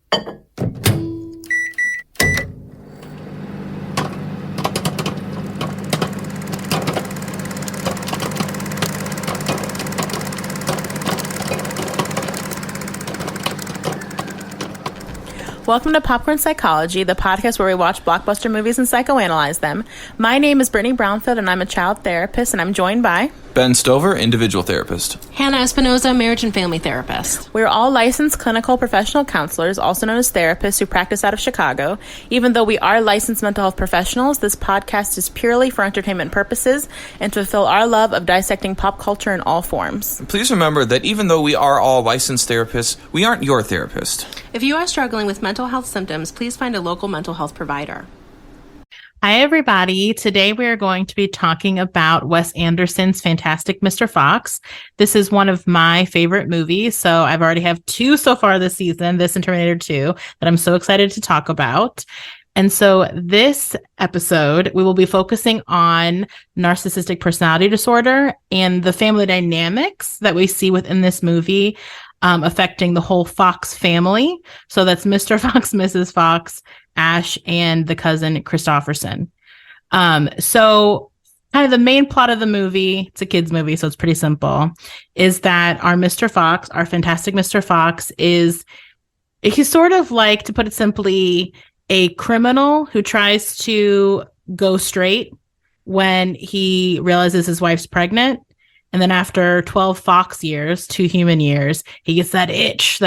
Welcome to Popcorn Psychology, the podcast where we watch blockbuster movies and psychoanalyze them. My name is Brittany Brownfield, and I'm a child therapist, and I'm joined by Ben Stover, individual therapist. Hannah Espinoza, marriage and family therapist. We're all licensed clinical professional counselors, also known as therapists, who practice out of Chicago. Even though we are licensed mental health professionals, this podcast is purely for entertainment purposes and to fulfill our love of dissecting pop culture in all forms. Please remember that even though we are all licensed therapists, we aren't your therapist. If you are struggling with mental health symptoms, please find a local mental health provider. Hi, everybody. Today we are going to be talking about Wes Anderson's Fantastic Mr. Fox. This is one of my favorite movies. So I've already have two so far this season, this and Terminator 2, that I'm so excited to talk about. And so this episode, we will be focusing on narcissistic personality disorder and the family dynamics that we see within this movie affecting the whole Fox family. So that's Mr. Fox, Mrs. Fox, Ash, and the cousin Christopherson. So kind of the main plot of the movie, it's a kid's movie, so it's pretty simple, is that our Mr. Fox, our fantastic Mr. Fox, he's sort of like, to put it simply, a criminal who tries to go straight when he realizes his wife's pregnant. And then after 12 Fox years, 2 human years, he gets that itch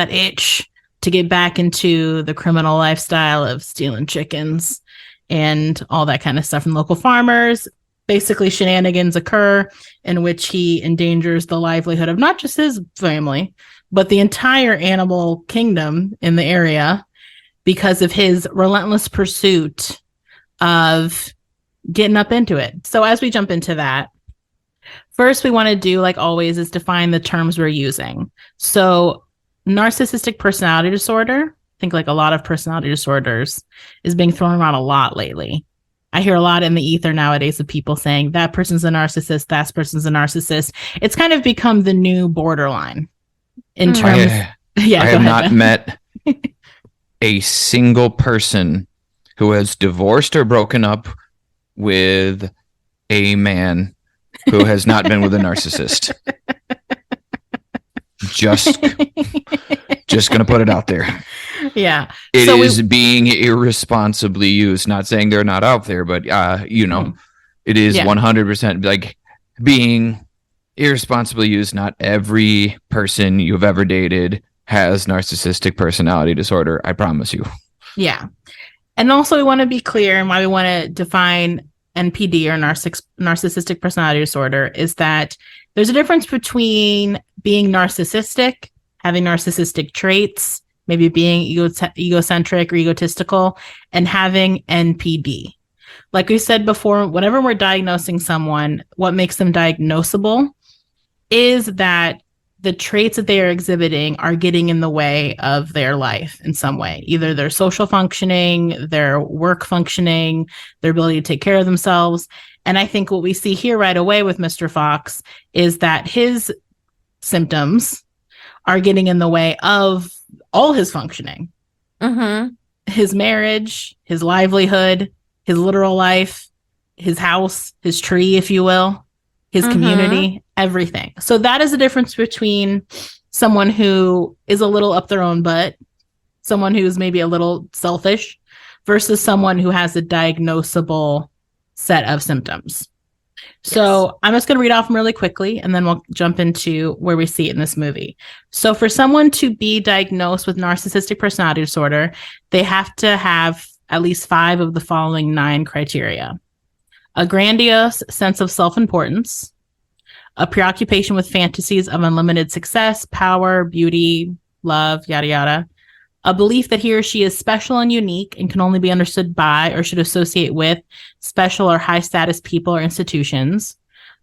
to get back into the criminal lifestyle of stealing chickens and all that kind of stuff from local farmers. Basically, shenanigans occur in which he endangers the livelihood of not just his family, but the entire animal kingdom in the area because of his relentless pursuit of getting up into it. So as we jump into that, first we want to do, like always, is define the terms we're using. So narcissistic personality disorder, I think like a lot of personality disorders, is being thrown around a lot lately. I hear a lot in the ether nowadays of people saying that person's a narcissist, that person's a narcissist. It's kind of become the new borderline in terms. I have not met a single person who has divorced or broken up with a man who has not been with a narcissist. Just gonna put it out there. Yeah. It is being irresponsibly used. Not saying they're not out there, but it is 100% like being irresponsibly used. Not every person you've ever dated has narcissistic personality disorder. I promise you. Yeah. And also we want to be clear, and why we want to define NPD, or narcissistic personality disorder, is that there's a difference between being narcissistic, having narcissistic traits, maybe being egocentric or egotistical, and having NPD. Like we said before, whenever we're diagnosing someone, what makes them diagnosable is that the traits that they are exhibiting are getting in the way of their life in some way, either their social functioning, their work functioning, their ability to take care of themselves. And I think what we see here right away with Mr. Fox is that his symptoms are getting in the way of all his functioning. Mm-hmm. His marriage, his livelihood, his literal life, his house, his tree, if you will, his community, everything. So that is the difference between someone who is a little up their own butt, someone who's maybe a little selfish, versus someone who has a diagnosable set of symptoms. Yes. So I'm just going to read off them really quickly, and then we'll jump into where we see it in this movie. So for someone to be diagnosed with narcissistic personality disorder, they have to have at least 5 of the following 9 criteria: a grandiose sense of self-importance, a preoccupation with fantasies of unlimited success, power, beauty, love, yada, yada, a belief that he or she is special and unique and can only be understood by or should associate with special or high-status people or institutions,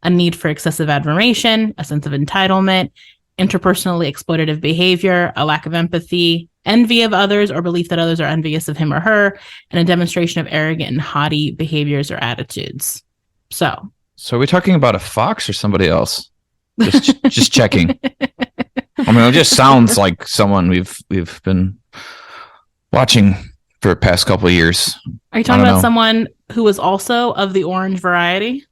a need for excessive admiration, a sense of entitlement, interpersonally exploitative behavior, a lack of empathy, envy of others or belief that others are envious of him or her, and a demonstration of arrogant and haughty behaviors or attitudes. So are we talking about a fox or somebody else? Just checking. I mean, it just sounds like someone we've been watching for the past couple of years. Are you talking about someone who was also of the orange variety,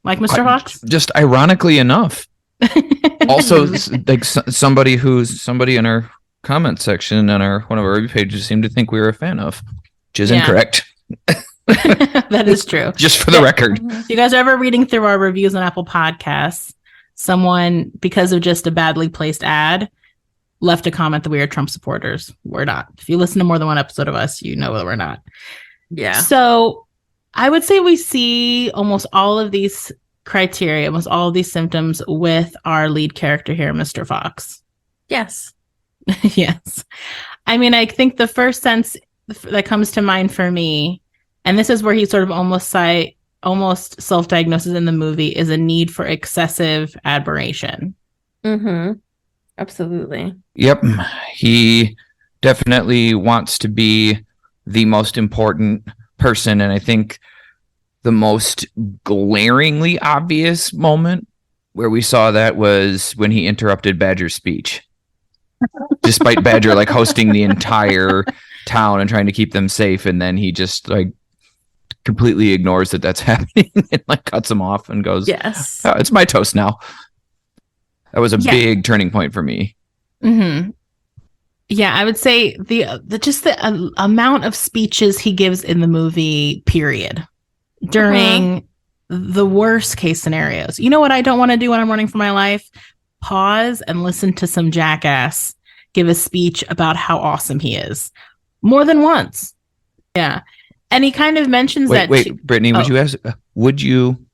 like Mr. Fox? Just ironically enough, also like somebody in our comment section on one of our review pages seemed to think we were a fan of, which is incorrect. That is true. Just for the record. If you guys are ever reading through our reviews on Apple Podcasts, someone, because of just a badly placed ad, left a comment that we are Trump supporters. We're not. If you listen to more than one episode of us, you know that we're not. Yeah. So I would say we see almost all of these criteria, almost all of these symptoms with our lead character here, Mr. Fox. Yes. Yes. I mean, I think the first sense that comes to mind for me, and this is where he sort of almost self-diagnoses in the movie, is a need for excessive admiration. Mm-hmm. Absolutely. Yep. He definitely wants to be the most important person. And I think the most glaringly obvious moment where we saw that was when he interrupted Badger's speech. Despite Badger like hosting the entire town and trying to keep them safe. And then he just like completely ignores that's happening and like cuts him off and goes, yes, oh, it's my toast now. That was a big turning point for me. Mm-hmm. Yeah, I would say the amount of speeches he gives in the movie, period, during the worst case scenarios. You know what I don't want to do when I'm running for my life? Pause and listen to some jackass give a speech about how awesome he is. More than once. Yeah. And he kind of mentions that. Wait, Brittany, would you,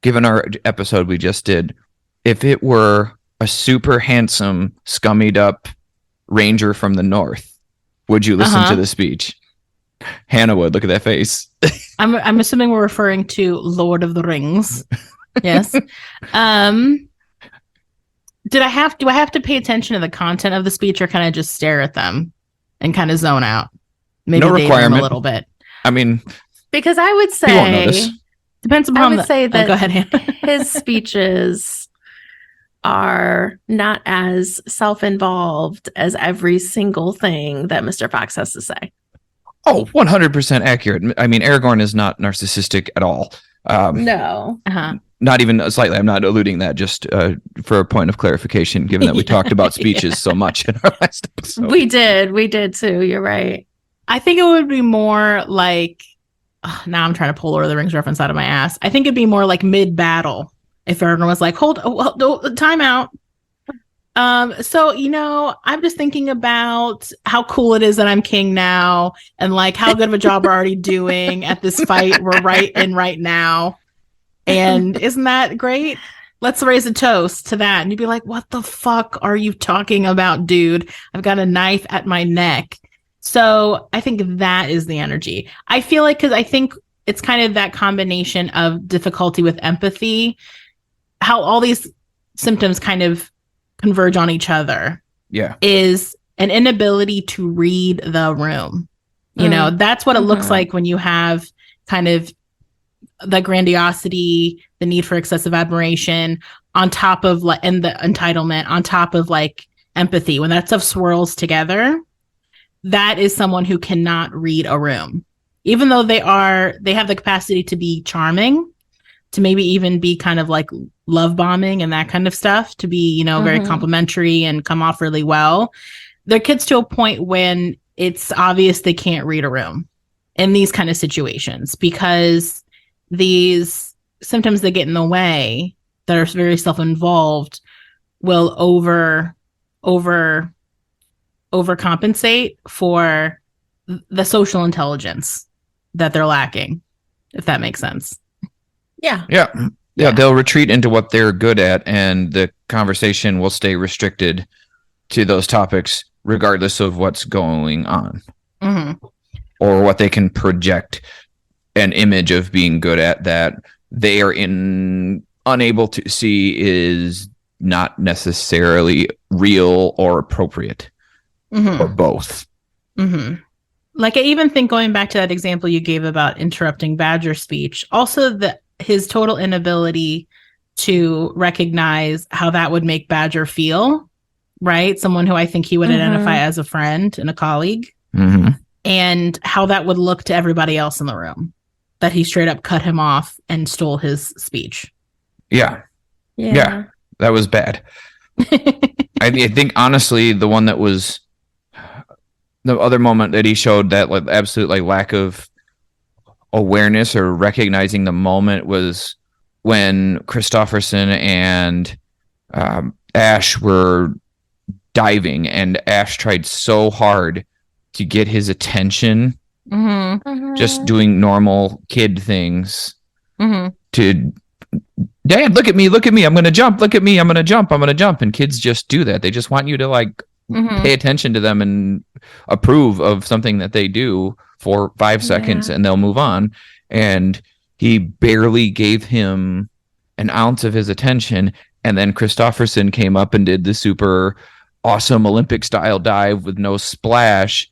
given our episode we just did, if it were a super handsome, scummied up ranger from the north, would you listen to the speech? Hannah would. Look at that face. I'm assuming we're referring to Lord of the Rings. Yes. Do I have to pay attention to the content of the speech, or can I just stare at them and kind of zone out? Maybe no requirement. A little bit. I mean, because I would say he won't notice. Depends upon. I would say that go ahead, Hannah. His speeches are not as self-involved as every single thing that Mr. Fox has to say. Oh, 100% accurate. I mean, Aragorn is not narcissistic at all. No. Not even slightly. I'm not alluding that, just for a point of clarification, given that we talked about speeches so much in our last episode. We did too. You're right. I think it would be more like, now I'm trying to pull Lord of the Rings reference out of my ass. I think it'd be more like mid-battle if Aragorn was like, hold, time out. So, I'm just thinking about how cool it is that I'm king now, and like how good of a job we're already doing at this fight we're right now. And isn't that great? Let's raise a toast to that. And you'd be like, what the fuck are you talking about, dude? I've got a knife at my neck. So I think that is the energy. I feel like, because I think it's kind of that combination of difficulty with empathy, how all these symptoms kind of converge on each other. Yeah. Is an inability to read the room. That's what it looks like when you have kind of the grandiosity, the need for excessive admiration, on top of and the entitlement, on top of like empathy. When that stuff swirls together, that is someone who cannot read a room, even though they have the capacity to be charming, to maybe even be kind of like love bombing and that kind of stuff, to be, very complimentary and come off really well. They're kids to a point when it's obvious they can't read a room in these kind of situations, because these symptoms that get in the way, that are very self-involved, will overcompensate for the social intelligence that they're lacking, if that makes sense. Yeah. Yeah, they'll retreat into what they're good at, and the conversation will stay restricted to those topics regardless of what's going on. Or what they can project an image of being good at that they are unable to see is not necessarily real or appropriate, or both. Like, I even think, going back to that example you gave about interrupting Badger's speech, also his total inability to recognize how that would make Badger feel right? Someone who I think he would identify as a friend and a colleague, and how that would look to everybody else in the room, that he straight up cut him off and stole his speech. Yeah. That was bad. I think honestly, the one that was the other moment that he showed that like absolute like lack of awareness or recognizing the moment was when Christopherson and Ash were diving, and Ash tried so hard to get his attention, just doing normal kid things to, Dad, look at me, I'm gonna jump, look at me, I'm gonna jump, and kids just do that. They just want you to like pay attention to them and approve of something that they do for 5 seconds, and they'll move on. And he barely gave him an ounce of his attention, and then Christopherson came up and did the super awesome Olympic style dive with no splash,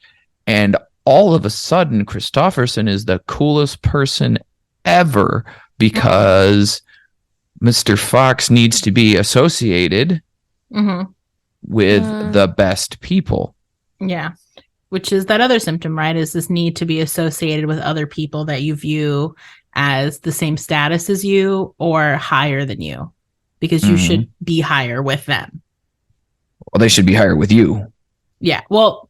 and all of a sudden Christopherson is the coolest person ever because Mr. Fox needs to be associated with the best people. Yeah. Which is that other symptom, right? Is this need to be associated with other people that you view as the same status as you or higher than you, because you should be higher with them. Well, they should be higher with you. Yeah. Well,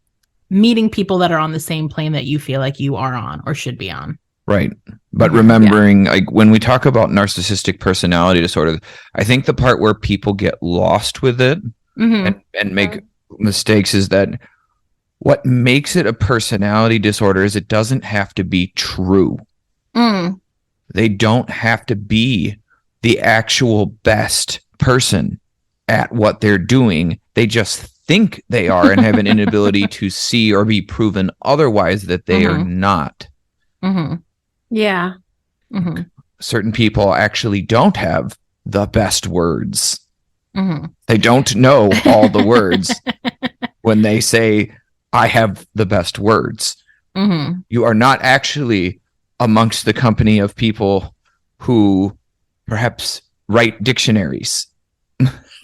meeting people that are on the same plane that you feel like you are on or should be on. Right. But remembering, like when we talk about narcissistic personality disorder, I think the part where people get lost with it and make mistakes is that what makes it a personality disorder is it doesn't have to be true. They don't have to be the actual best person at what they're doing. They just think they are and have an inability to see or be proven otherwise that they are not. Yeah. Certain people actually don't have the best words. They don't know all the words when they say, I have the best words. You are not actually amongst the company of people who perhaps write dictionaries.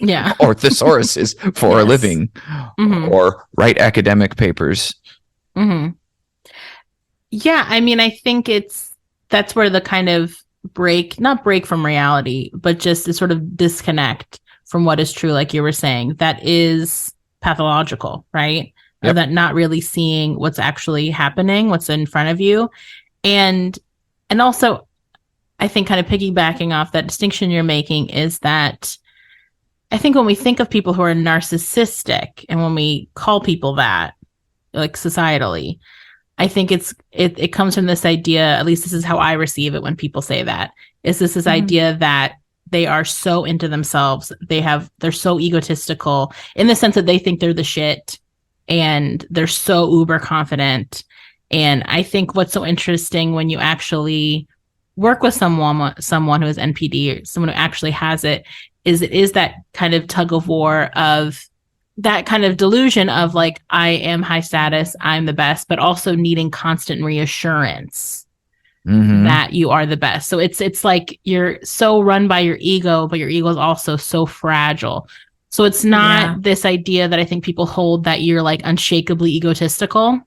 Or thesauruses for a living, or write academic papers. Yeah, I mean, I think that's where the kind of not break from reality, but just the sort of disconnect from what is true, like you were saying, that is pathological, right? Or that not really seeing what's actually happening, what's in front of you. And also, I think kind of piggybacking off that distinction you're making is that I think when we think of people who are narcissistic and when we call people that, like societally, I think it comes from this idea, at least this is how I receive it when people say that, is this idea that they are so into themselves, they're so egotistical in the sense that they think they're the shit and they're so uber confident. And I think what's so interesting when you actually work with someone who has NPD or someone who actually has it is that kind of tug of war of that kind of delusion of like, I am high status, I'm the best, but also needing constant reassurance that you are the best. So it's like you're so run by your ego, but your ego is also so fragile. So it's not this idea that I think people hold that you're like unshakably egotistical,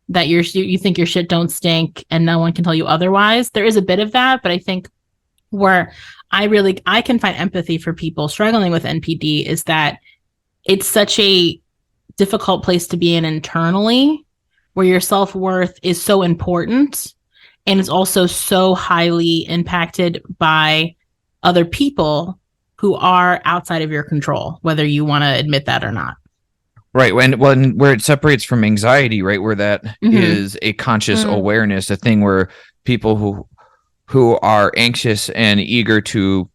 that you think your shit don't stink and no one can tell you otherwise. There is a bit of that, but I think where I can find empathy for people struggling with NPD is that it's such a difficult place to be in internally, where your self-worth is so important and it's also so highly impacted by other people who are outside of your control, whether you want to admit that or not. Right. When where it separates from anxiety, right, where that is a conscious awareness, a thing where people who are anxious and eager to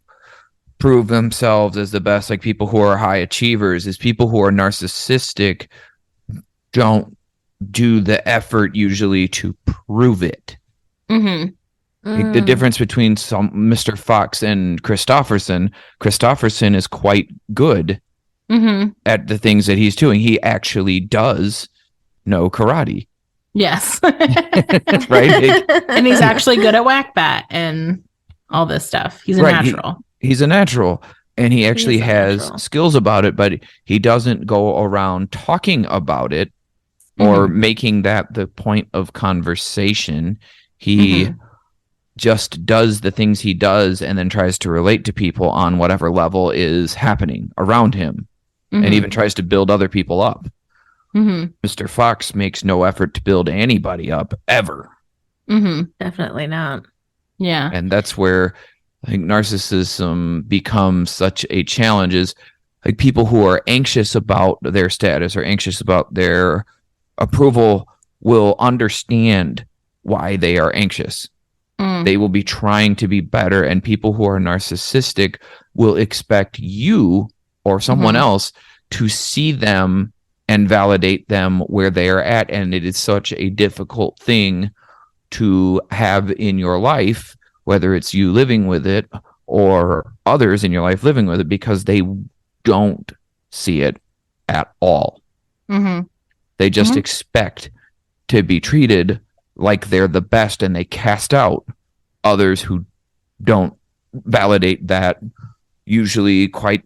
prove themselves as the best, like people who are high achievers, is people who are narcissistic don't do the effort usually to prove it. Like the difference between Mr. Fox and Christopherson is quite good at the things that he's doing. He actually does know karate. Yes. Right. And he's actually good at whack bat and all this stuff. He's a natural. He's a natural. and he actually is has natural. skills about it, but he doesn't go around talking about it or making that the point of conversation. He just does the things he does and then tries to relate to people on whatever level is happening around him, and even tries to build other people up. Mr. Fox makes no effort to build anybody up ever. Definitely not. Yeah. And that's where I think narcissism becomes such a challenge, is like people who are anxious about their status or anxious about their approval will understand why they are anxious. They will be trying to be better, and people who are narcissistic will expect you or someone else to see them and validate them where they are at. And it is such a difficult thing to have in your life, whether it's you living with it or others in your life living with it, because they don't see it at all. They just expect to be treated like they're the best, and they cast out others who don't validate that usually quite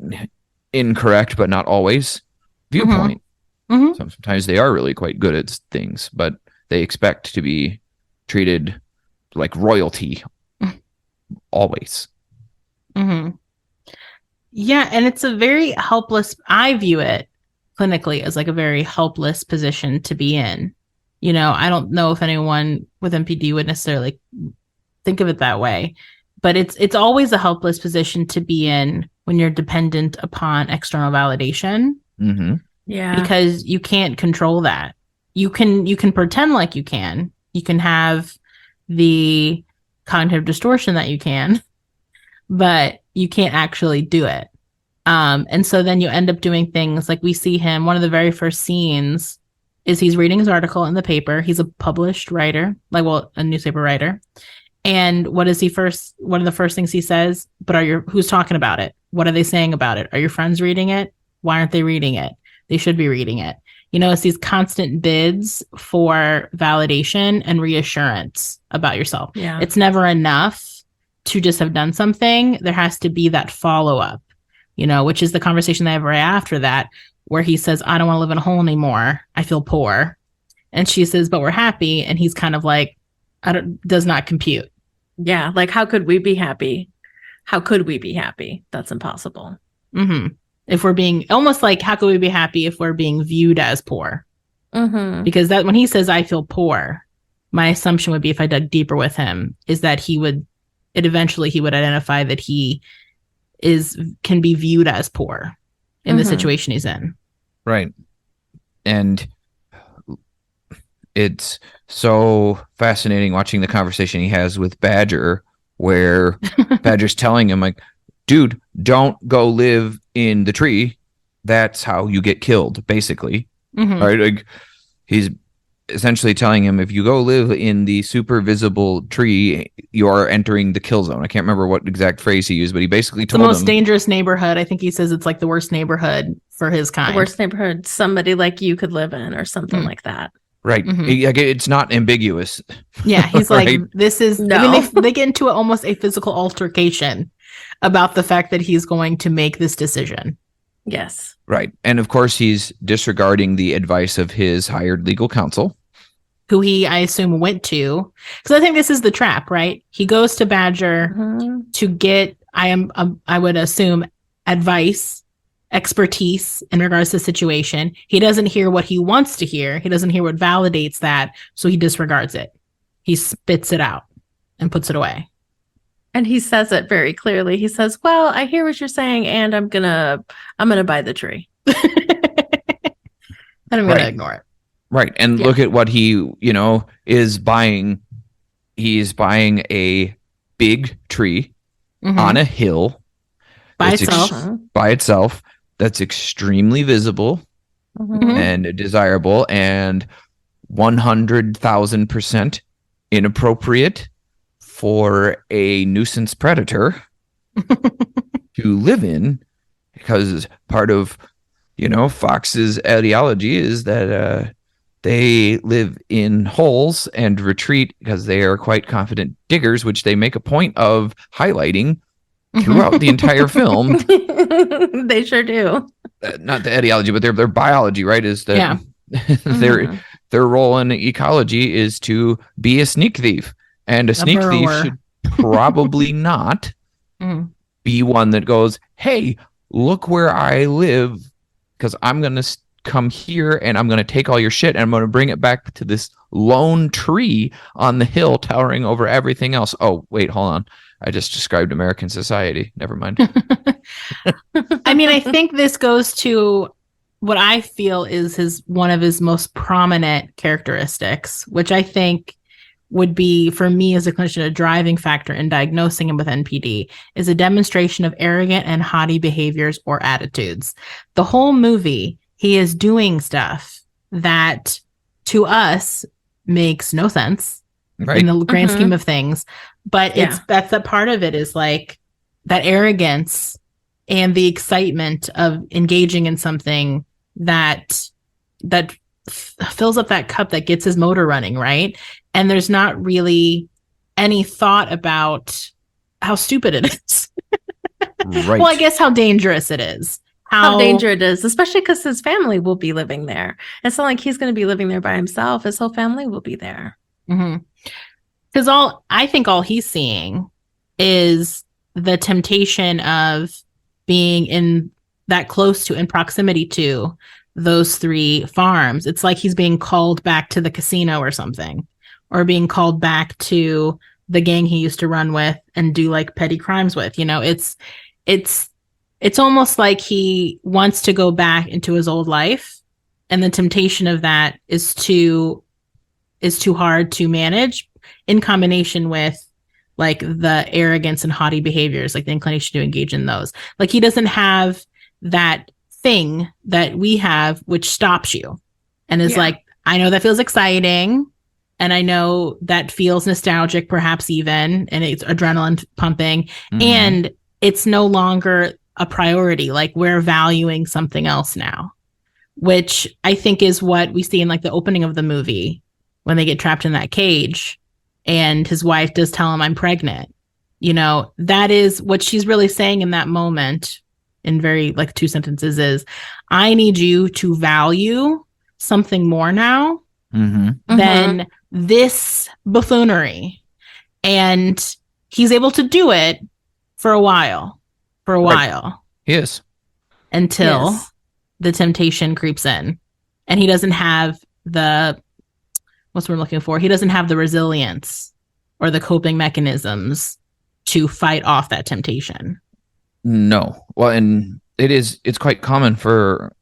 incorrect, but not always, viewpoint. Sometimes they are really quite good at things, but they expect to be treated like royalty always. Yeah, and it's a very helpless, I view it clinically as like a very helpless position to be in. You know, I don't know if anyone with MPD would necessarily think of it that way, but it's always a helpless position to be in when you're dependent upon external validation. Yeah. Because you can't control that. You can pretend like you can. You can have the cognitive distortion that you can, but you can't actually do it. And so then you end up doing things like we see him. One of the very first scenes is he's reading his article in the paper. He's a published writer, a newspaper writer. And one of the first things he says, who's talking about it? What are they saying about it? Are your friends reading it? Why aren't they reading it? They should be reading it. You know, it's these constant bids for validation and reassurance about yourself. Yeah. It's never enough to just have done something. There has to be that follow-up, you know, which is the conversation they have right after that, where he says, I don't want to live in a hole anymore. I feel poor. And she says, but we're happy. And he's kind of like, does not compute. Yeah. Like, how could we be happy? How could we be happy? That's impossible. If we're being almost like, how could we be happy if we're being viewed as poor? Because that when he says, I feel poor, my assumption would be, if I dug deeper with him, is that eventually he would identify that he can be viewed as poor in the situation he's in. Right. And it's so fascinating watching the conversation he has with Badger, where Badger's telling him, like, dude, don't go live in the tree. That's how you get killed, basically. Right? Like, he's essentially telling him, if you go live in the super visible tree, you are entering the kill zone. I can't remember what exact phrase he used, but he basically told him the most dangerous neighborhood. I think he says it's like the worst neighborhood for his kind. The worst neighborhood somebody like you could live in, or something like that. Right. It's not ambiguous. Yeah. He's right? like, this is, No. I mean, they get into almost a physical altercation about the fact that he's going to make this decision. Yes. Right. And of course, he's disregarding the advice of his hired legal counsel, who he, I assume, went to. Because I think this is the trap, right? He goes to Badger to get, I would assume, advice, expertise in regards to the situation. He doesn't hear what he wants to hear. He doesn't hear what validates that. So he disregards it. He spits it out and puts it away. And he says it very clearly. He says, well, I hear what you're saying, and I'm gonna buy the tree. And I'm going to ignore it. Right. And look at what he, is buying. He's buying a big tree on a hill By that's itself. by itself. That's extremely visible and desirable, and 100,000% inappropriate for a nuisance predator to live in, because part of, Fox's ideology is that they live in holes and retreat because they are quite confident diggers, which they make a point of highlighting throughout the entire film. They sure do. Not the ideology, but their biology, right? Is that Yeah. their role in ecology is to be a sneak thief, and a sneak thief burrower. should probably not Mhm. be one that goes, "Hey, look where I live, because I'm gonna come here and I'm gonna take all your shit and I'm gonna bring it back to this lone tree on the hill towering over everything else." Oh, wait, hold on. I just described American society. Never mind. I mean, I think this goes to what I feel is one of his most prominent characteristics, which I think would be, for me as a clinician, a driving factor in diagnosing him with NPD, is a demonstration of arrogant and haughty behaviors or attitudes. The whole movie, he is doing stuff that to us makes no sense Right. in the grand Mhm. scheme of things. But that's the part of it, is like that arrogance and the excitement of engaging in something that fills up that cup, that gets his motor running, right? And there's not really any thought about how stupid it is. Right. Well, I guess how dangerous it is. How dangerous it is, especially because his family will be living there. It's not like he's going to be living there by himself. His whole family will be there. Because I think all he's seeing is the temptation of being in proximity to those 3 farms. It's like he's being called back to the casino or something, or being called back to the gang he used to run with and do like petty crimes with. You know, it's almost like he wants to go back into his old life, and the temptation of that is too hard to manage, in combination with like the arrogance and haughty behaviors, like the inclination to engage in those. Like he doesn't have that thing that we have, which stops you and is like, I know that feels exciting, and I know that feels nostalgic, perhaps even, and it's adrenaline pumping, and it's no longer a priority. Like we're valuing something else now, which I think is what we see in like the opening of the movie when they get trapped in that cage and his wife does tell him, "I'm pregnant." You know, that is what she's really saying in that moment, in very like 2 sentences, is I need you to value something more now than this buffoonery. And he's able to do it for a while, Yes. until the temptation creeps in, and he doesn't have what's we're looking for. He doesn't have the resilience or the coping mechanisms to fight off that temptation. No. Well, and it's quite common for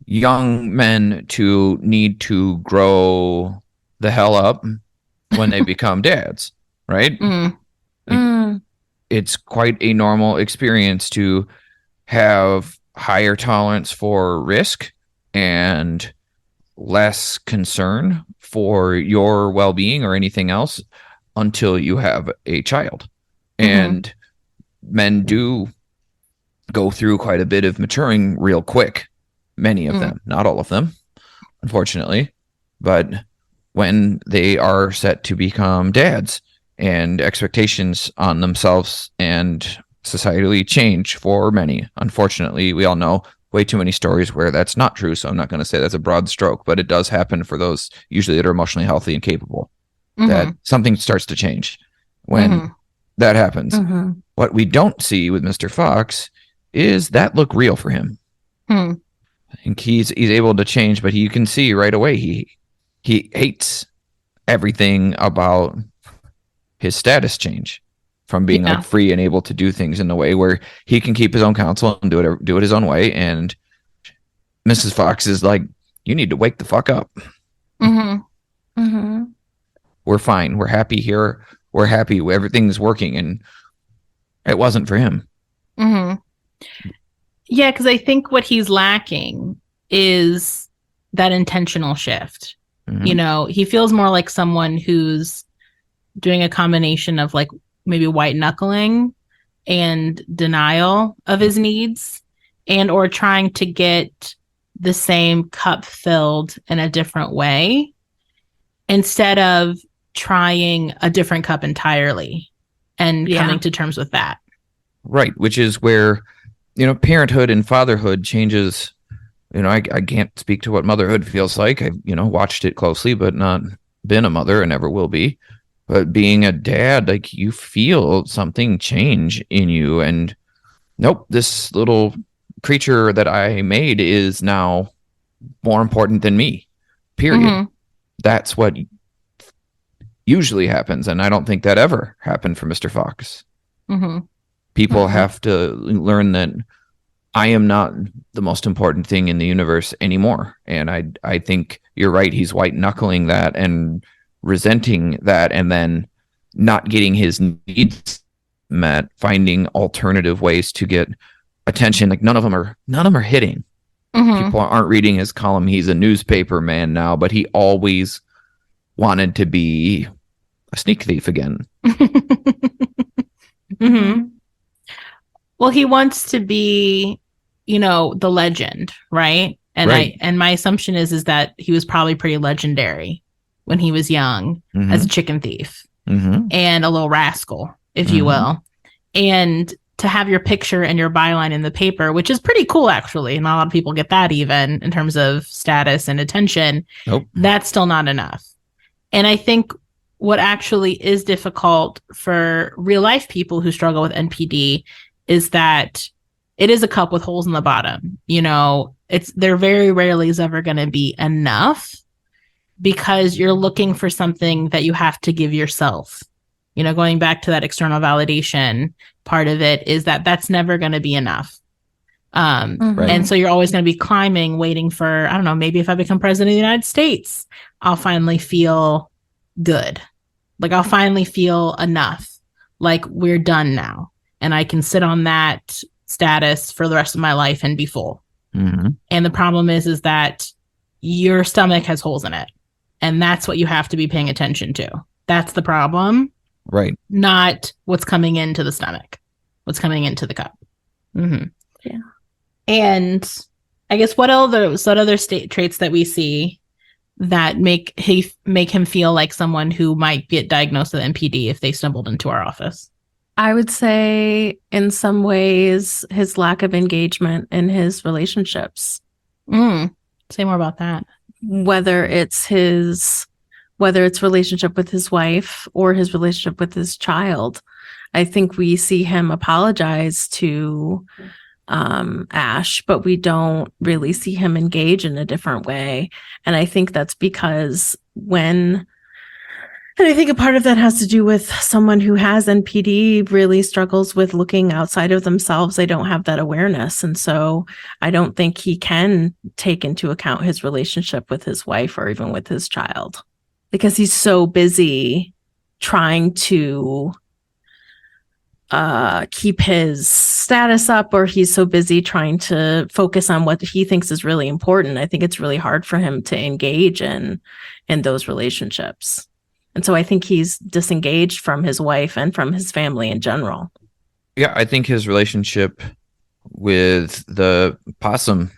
young men to need to grow the hell up when they become dads, right? It's quite a normal experience to have higher tolerance for risk and less concern for your well-being or anything else until you have a child. And men do go through quite a bit of maturing real quick. Many of them, not all of them, unfortunately. But when they are set to become dads, and expectations on themselves and societally change for many. Unfortunately, we all know way too many stories where that's not true. So I'm not going to say that's a broad stroke, but it does happen for those usually that are emotionally healthy and capable, that something starts to change when that happens. What we don't see with Mr. Fox is that look real for him. I think he's able to change, but you can see right away he hates everything about his status change from being like free and able to do things in a way where he can keep his own counsel and do it his own way. And Mrs. Fox is like, you need to wake the fuck up. We're fine. We're happy here. We're happy. Everything's working. And it wasn't for him. Yeah, because I think what he's lacking is that intentional shift. You know, he feels more like someone who's doing a combination of like maybe white knuckling and denial of his needs, and or trying to get the same cup filled in a different way instead of trying a different cup entirely and coming to terms with that. Right, which is where, parenthood and fatherhood changes. I can't speak to what motherhood feels like. I've, watched it closely, but not been a mother and never will be. But being a dad, like, you feel something change in you. And nope, this little creature that I made is now more important than me, period. Mm-hmm. That's what usually happens. And I don't think that ever happened for Mr. Fox. Mm-hmm. People have to learn that I am not the most important thing in the universe anymore. And I think you're right. He's white knuckling that and resenting that, and then not getting his needs met, finding alternative ways to get attention. Like none of them are hitting. Mm-hmm. People aren't reading his column. He's a newspaper man now, but he always wanted to be a sneak thief again. Mm-hmm. Well, he wants to be, the legend, right? And Right. my assumption is that he was probably pretty legendary when he was young as a chicken thief and a little rascal, if you will. And to have your picture and your byline in the paper, which is pretty cool, actually. Not a lot of people get that even in terms of status and attention. Nope. That's still not enough. And I think what actually is difficult for real life people who struggle with NPD is that it is a cup with holes in the bottom. There very rarely is ever going to be enough because you're looking for something that you have to give yourself. Going back to that external validation part of it is that that's never going to be enough. Right. And so you're always going to be climbing, waiting for, I don't know, maybe if I become president of the United States, I'll finally feel good. Like I'll finally feel enough. Like we're done now. And I can sit on that status for the rest of my life and be full. Mm-hmm. And the problem is that your stomach has holes in it. And that's what you have to be paying attention to. That's the problem. Right. Not what's coming into the stomach, what's coming into the cup. Mm-hmm. Yeah. And I guess what other traits that we see that make him feel like someone who might get diagnosed with NPD if they stumbled into our office? I would say in some ways his lack of engagement in his relationships. Say more about that. Whether it's relationship with his wife or his relationship with his child. I think we see him apologize to Ash, but we don't really see him engage in a different way. And I think that's because and I think a part of that has to do with someone who has NPD really struggles with looking outside of themselves. They don't have that awareness. And so I don't think he can take into account his relationship with his wife or even with his child because he's so busy trying to keep his status up, or he's so busy trying to focus on what he thinks is really important. I think it's really hard for him to engage in those relationships. And so I think he's disengaged from his wife and from his family in general. Yeah, I think his relationship with the possum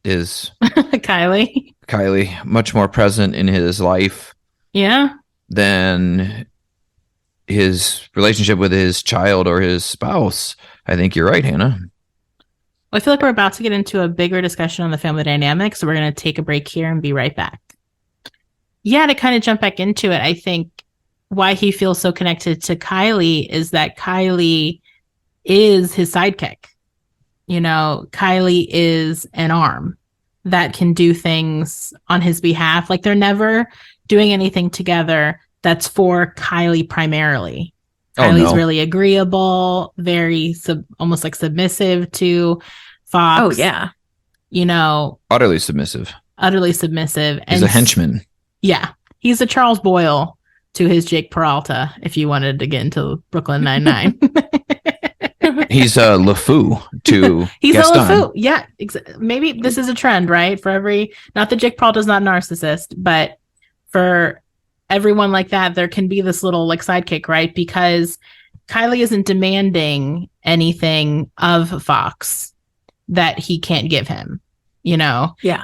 is Kylie much more present in his life. Yeah. Than his relationship with his child or his spouse. I think you're right, Hannah. I feel like we're about to get into a bigger discussion on the family dynamics, so we're going to take a break here and be right back. Yeah, to kind of jump back into it, I think why he feels so connected to Kylie is that Kylie is his sidekick. Kylie is an arm that can do things on his behalf. Like they're never doing anything together that's for Kylie primarily. Kylie's really agreeable, very almost like submissive to Fox. Oh, yeah. Utterly submissive. He's a henchman. Yeah. He's a Charles Boyle to his Jake Peralta, if you wanted to get into Brooklyn Nine-Nine. He's a LeFou to He's Gaston. a LeFou. Yeah. Maybe this is a trend, right? Not that Jake Peralta's not a narcissist, but for everyone like that, there can be this little like sidekick, right? Because Kylie isn't demanding anything of Fox that he can't give him, Yeah.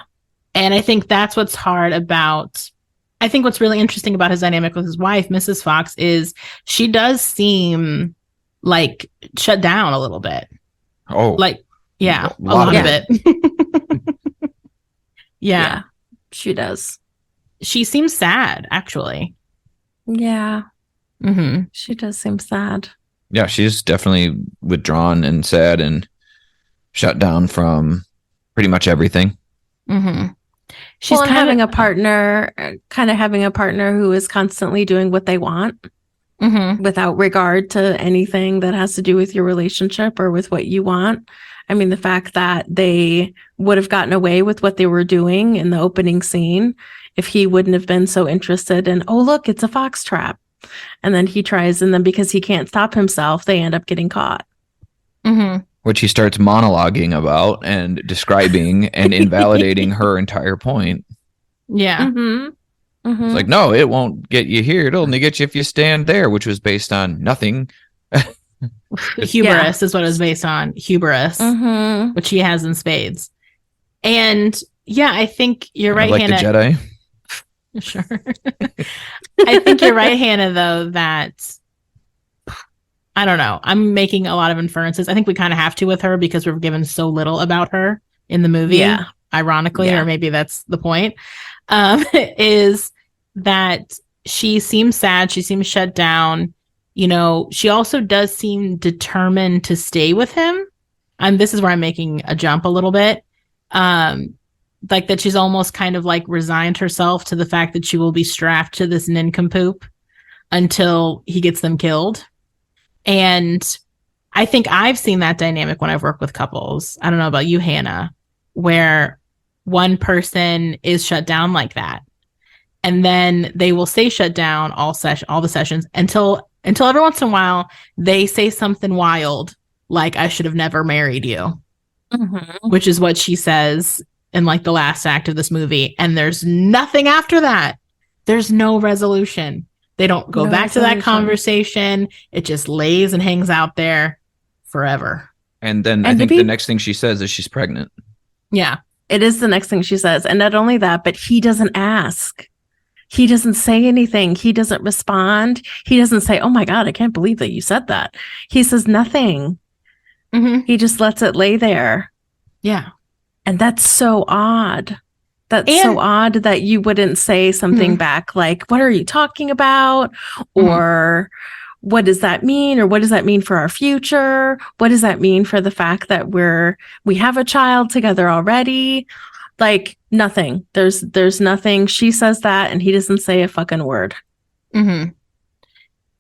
And I think that's what's hard about, I think what's really interesting about his dynamic with his wife, Mrs. Fox, is she does seem like shut down a little bit. Oh, Like, yeah, A a lot lot of of it. Yeah. she does. She seems sad, actually. Yeah, Mm-hmm. she does seem sad. yeah, she's definitely withdrawn and sad and shut down from pretty much everything. Mm-hmm. She's Well, and having a partner. partner who is constantly doing what they want Mm-hmm. without regard to anything that has to do with your relationship or with what you want. I mean, the fact that they would have gotten away with what they were doing in the opening scene if he wouldn't have been so interested in, oh, look, it's a fox trap. And then he tries, and then because he can't stop himself, they end up getting caught. Mm-hmm. Which he starts monologuing about and describing and invalidating her entire point. Yeah. Mm-hmm. Mm-hmm. It's like, no, it won't get you here. It'll only get you if you stand there, which was based on nothing. Hubris is what it was based on. Hubris, Mm-hmm. which he has in spades. And yeah, I think you're right, Like Hannah. the Jedi. Sure. I think you're right, Hannah, though, that I don't know. I'm making a lot of inferences. I think we kind of have to with her because we're given so little about her in the movie. Yeah. Ironically, Yeah. or maybe that's the point. Is that she seems sad. She seems shut down. You know, she also does seem determined to stay with him. And this is where I'm making a jump a little bit. Like that she's almost kind of like resigned herself to the fact that she will be strapped to this nincompoop until he gets them killed. And I think I've seen that dynamic when I've worked with couples. I don't know about you, Hannah, where one person is shut down like that. And then they will stay shut down all the sessions until every once in a while they say something wild like, I should have never married you, Mm-hmm. which is what she says in like the last act of this movie. And there's nothing after that. There's no resolution. They don't go No back to that resolution. conversation. It just lays and hangs out there forever. And then I And to think be- the next thing she says is she's pregnant. Yeah. It is the next thing she says. And not only that, but he doesn't ask. He doesn't say anything. He doesn't respond. He doesn't say, oh my God, I can't believe that you said that. He says nothing. Mm-hmm. He just lets it lay there. Yeah. And that's so odd. That's And- so odd that you wouldn't say something back like, what are you talking about? Or what does that mean? Or what does that mean for our future? What does that mean for the fact that we have a child together already? Like nothing. There's nothing. She says that and he doesn't say a fucking word. Mm-hmm.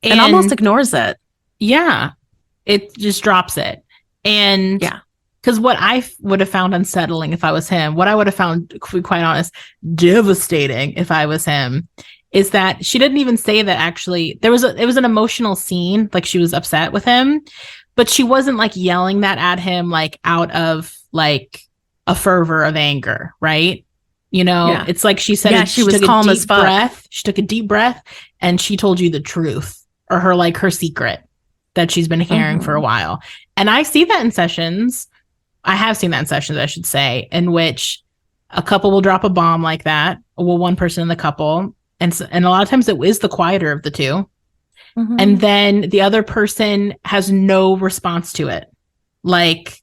And almost ignores it. yeah, it just drops it. And Yeah. because what I would have found unsettling if I was him, what I would have found, to be quite honest, devastating if I was him, is that she didn't even say that actually it was an emotional scene, like she was upset with him, but she wasn't like yelling that at him like out of like a fervor of anger, right? You know, Yeah. it's like she said, Yeah, she was took a calm deep as fuck. breath. She took a deep breath and she told you the truth, or her secret that she's been carrying for a while. And I see that in sessions. I have seen that in sessions, I should say, in which a couple will drop a bomb like that. Well, one person in the couple, and a lot of times it is the quieter of the two. Mhm. And then the other person has no response to it, like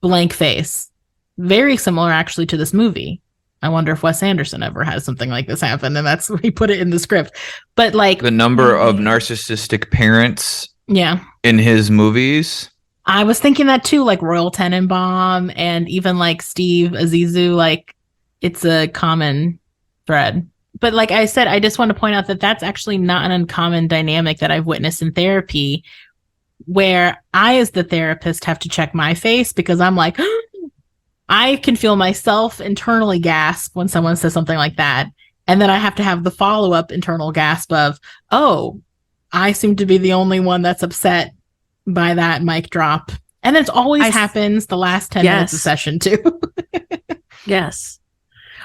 blank face. Very similar, actually, to this movie. I wonder if Wes Anderson ever has something like this happen, and that's where he put it in the script. But like, The number of narcissistic parents yeah, in his movies. I was thinking that too, like Royal Tenenbaum and even like Steve Azizu, like it's a common thread. But like I said, I just want to point out that that's actually not an uncommon dynamic that I've witnessed in therapy, where I, as the therapist, have to check my face because I'm like, I can feel myself internally gasp when someone says something like that. And then I have to have the follow-up internal gasp of, oh, I seem to be the only one that's upset by that mic drop. And then it always happens the last 10 minutes of session too. Yes.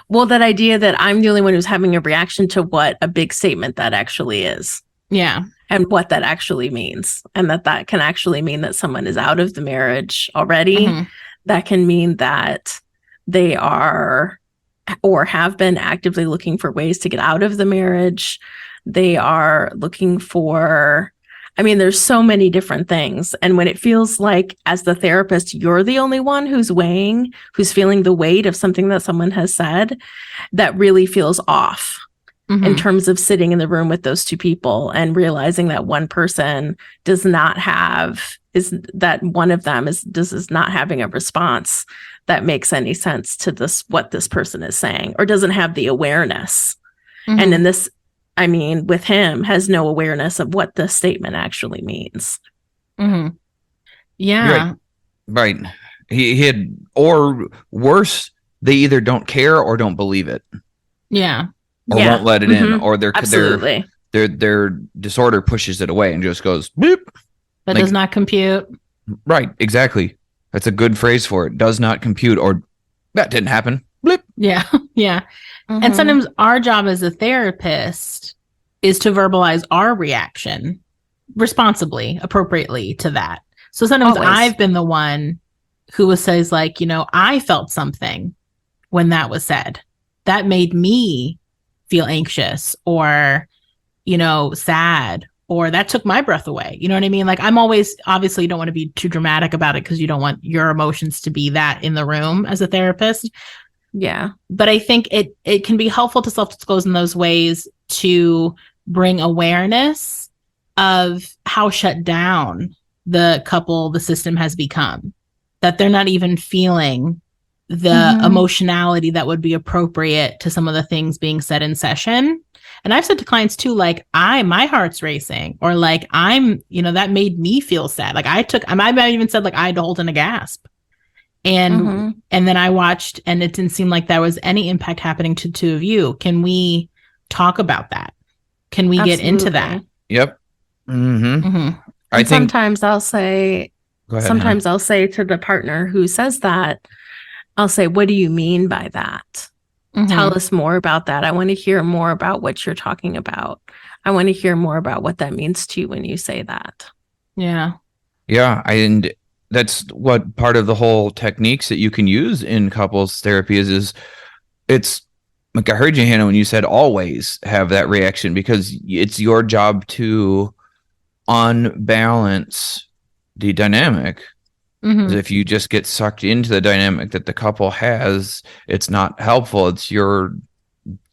Well, that idea that I'm the only one who's having a reaction to what a big statement that actually is. Yeah. And what that actually means. And that can actually mean that someone is out of the marriage already. Mhm. That can mean that they are or have been actively looking for ways to get out of the marriage. They are looking for I mean, there's so many different things. And when it feels like, as the therapist, you're the only one who's feeling the weight of something that someone has said, that really feels off. In terms of sitting in the room with those two people and realizing that one person is not having a response that makes any sense to what this person is saying, or doesn't have the awareness. And in this, I mean, with him, has no awareness of what the statement actually means. Yeah. Right. He had, or worse, they either don't care or don't believe it. Yeah. Or won't let it in, or their disorder pushes it away and just goes beep. That does not compute. Right, exactly. That's a good phrase for it. Does not compute, or that didn't happen. Blip. Yeah, yeah. And sometimes our job as a therapist is to verbalize our reaction responsibly, appropriately to that. So sometimes I've been the one who says, like, I felt something when that was said. That made me feel anxious or, sad, or that took my breath away. You know what I mean? Like, I'm always, obviously you don't want to be too dramatic about it because you don't want your emotions to be that in the room as a therapist. Yeah. But I think it can be helpful to self-disclose in those ways to bring awareness of how shut down the system has become, that they're not even feeling the emotionality that would be appropriate to some of the things being said in session. And I've said to clients too, like, my heart's racing, or like, that made me feel sad. Like I even said, like, I had to hold in a gasp. And then I watched, and it didn't seem like there was any impact happening to two of you. Can we talk about that? Can we get into that? Yep. I think sometimes I'll say, I'll say to the partner who says that, I'll say, what do you mean by that? Tell us more about that. I want to hear more about what you're talking about. I want to hear more about what that means to you when you say that. Yeah. Yeah. And that's what part of the whole techniques that you can use in couples therapy is it's like, I heard you, Hannah, when you said always have that reaction, because it's your job to unbalance the dynamic. If you just get sucked into the dynamic that the couple has, it's not helpful. It's your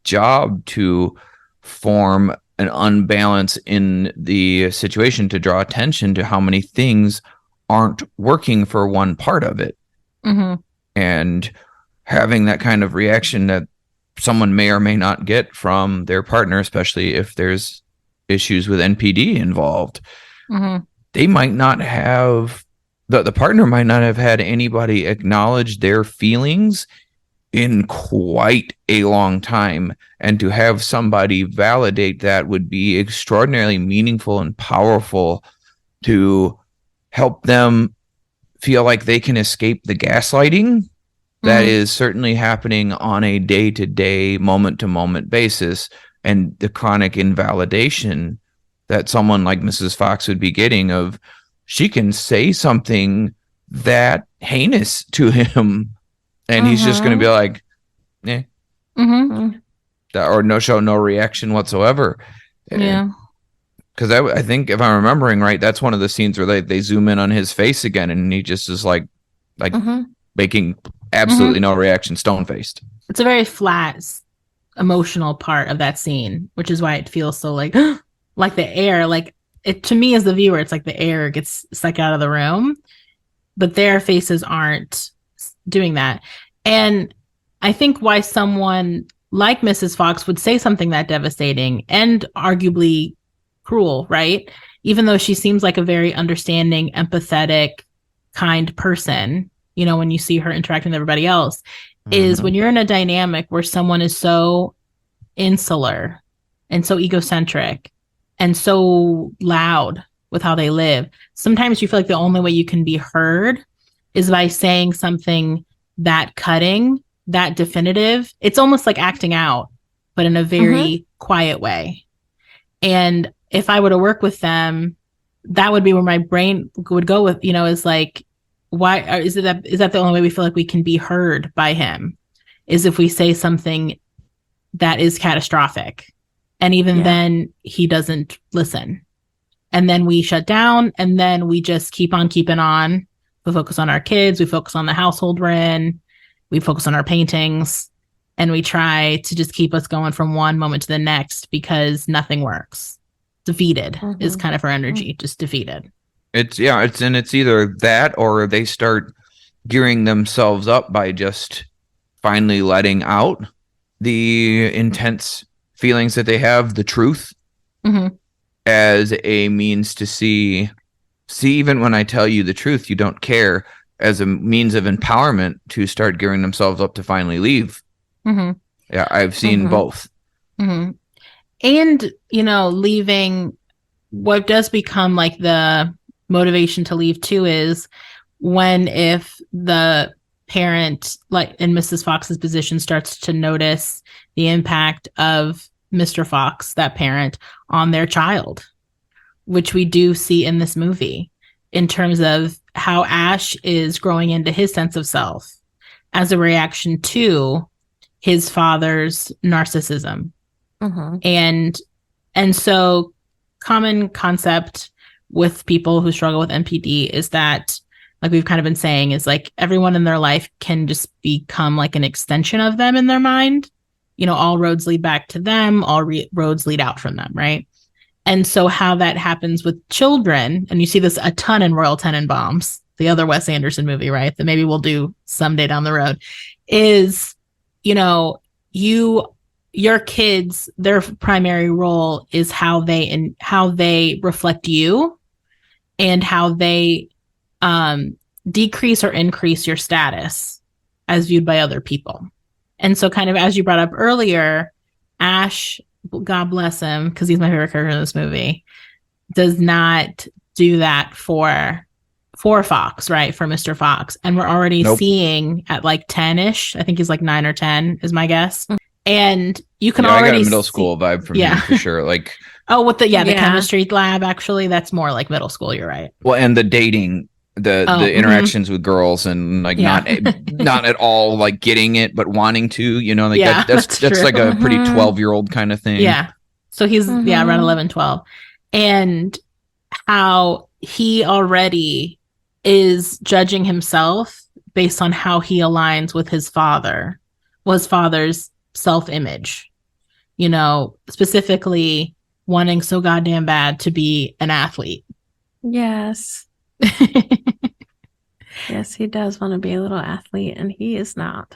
job to form an unbalance in the situation, to draw attention to how many things aren't working for one part of it. And having that kind of reaction that someone may or may not get from their partner, especially if there's issues with NPD involved, they might not have... The partner might not have had anybody acknowledge their feelings in quite a long time. And to have somebody validate that would be extraordinarily meaningful and powerful to help them feel like they can escape the gaslighting that is certainly happening on a day-to-day, moment-to-moment basis, and the chronic invalidation that someone like Mrs. Fox would be getting of, she can say something that heinous to him and he's just going to be like, or no reaction whatsoever. Yeah. Because I think, if I'm remembering right, that's one of the scenes where they zoom in on his face again and he just is like making absolutely no reaction, stone-faced. It's a very flat emotional part of that scene, which is why it feels so like the air, like, it, to me as the viewer, it's like the air gets sucked out of the room, but their faces aren't doing that. And I think why someone like Mrs. Fox would say something that devastating and arguably cruel, right? Even though she seems like a very understanding, empathetic, kind person, when you see her interacting with everybody else, is when you're in a dynamic where someone is so insular and so egocentric and so loud with how they live, sometimes you feel like the only way you can be heard is by saying something that cutting, that definitive. It's almost like acting out, but in a very quiet way. And if I were to work with them, that would be where my brain would go with, is like, why is that the only way we feel like we can be heard by him, is if we say something that is catastrophic. And even then he doesn't listen. and then we shut down, and then we just keep on keeping on. We focus on our kids, we focus on the household we're in, we focus on our paintings, and we try to just keep us going from one moment to the next because nothing works. Defeated is kind of our energy, just defeated. It's either that or they start gearing themselves up by just finally letting out the intense feelings that they have, the truth, as a means to see, even when I tell you the truth, you don't care, as a means of empowerment to start gearing themselves up to finally leave. Yeah, I've seen both. And, leaving, what does become like the motivation to leave too is if the parent, like in Mrs. Fox's position, starts to notice the impact of Mr. Fox, that parent, on their child, which we do see in this movie in terms of how Ash is growing into his sense of self as a reaction to his father's narcissism. And so common concept with people who struggle with NPD is that, like we've kind of been saying, is like everyone in their life can just become like an extension of them in their mind. All roads lead back to them, all roads lead out from them, right? And so how that happens with children, and you see this a ton in Royal Tenenbaums, the other Wes Anderson movie, right? That maybe we'll do someday down the road, is, your kids, their primary role is how they reflect you and how they decrease or increase your status as viewed by other people. And so kind of as you brought up earlier, Ash, God bless him, because he's my favorite character in this movie, does not do that for Fox, right? For Mr. Fox. And we're already seeing at like 10-ish, I think he's like 9 or 10 is my guess. And you can already I got a middle school vibe from him for sure. Like, with the chemistry lab, actually, that's more like middle school. You're right. Well, and the dating, the interactions with girls, and like not at all like getting it, but wanting to, that's like a pretty 12-year-old kind of thing. Yeah. So he's around 11, 12, and how he already is judging himself based on how he aligns with his father's self-image, specifically wanting so goddamn bad to be an athlete. Yes. Yes, he does want to be a little athlete, and he is not.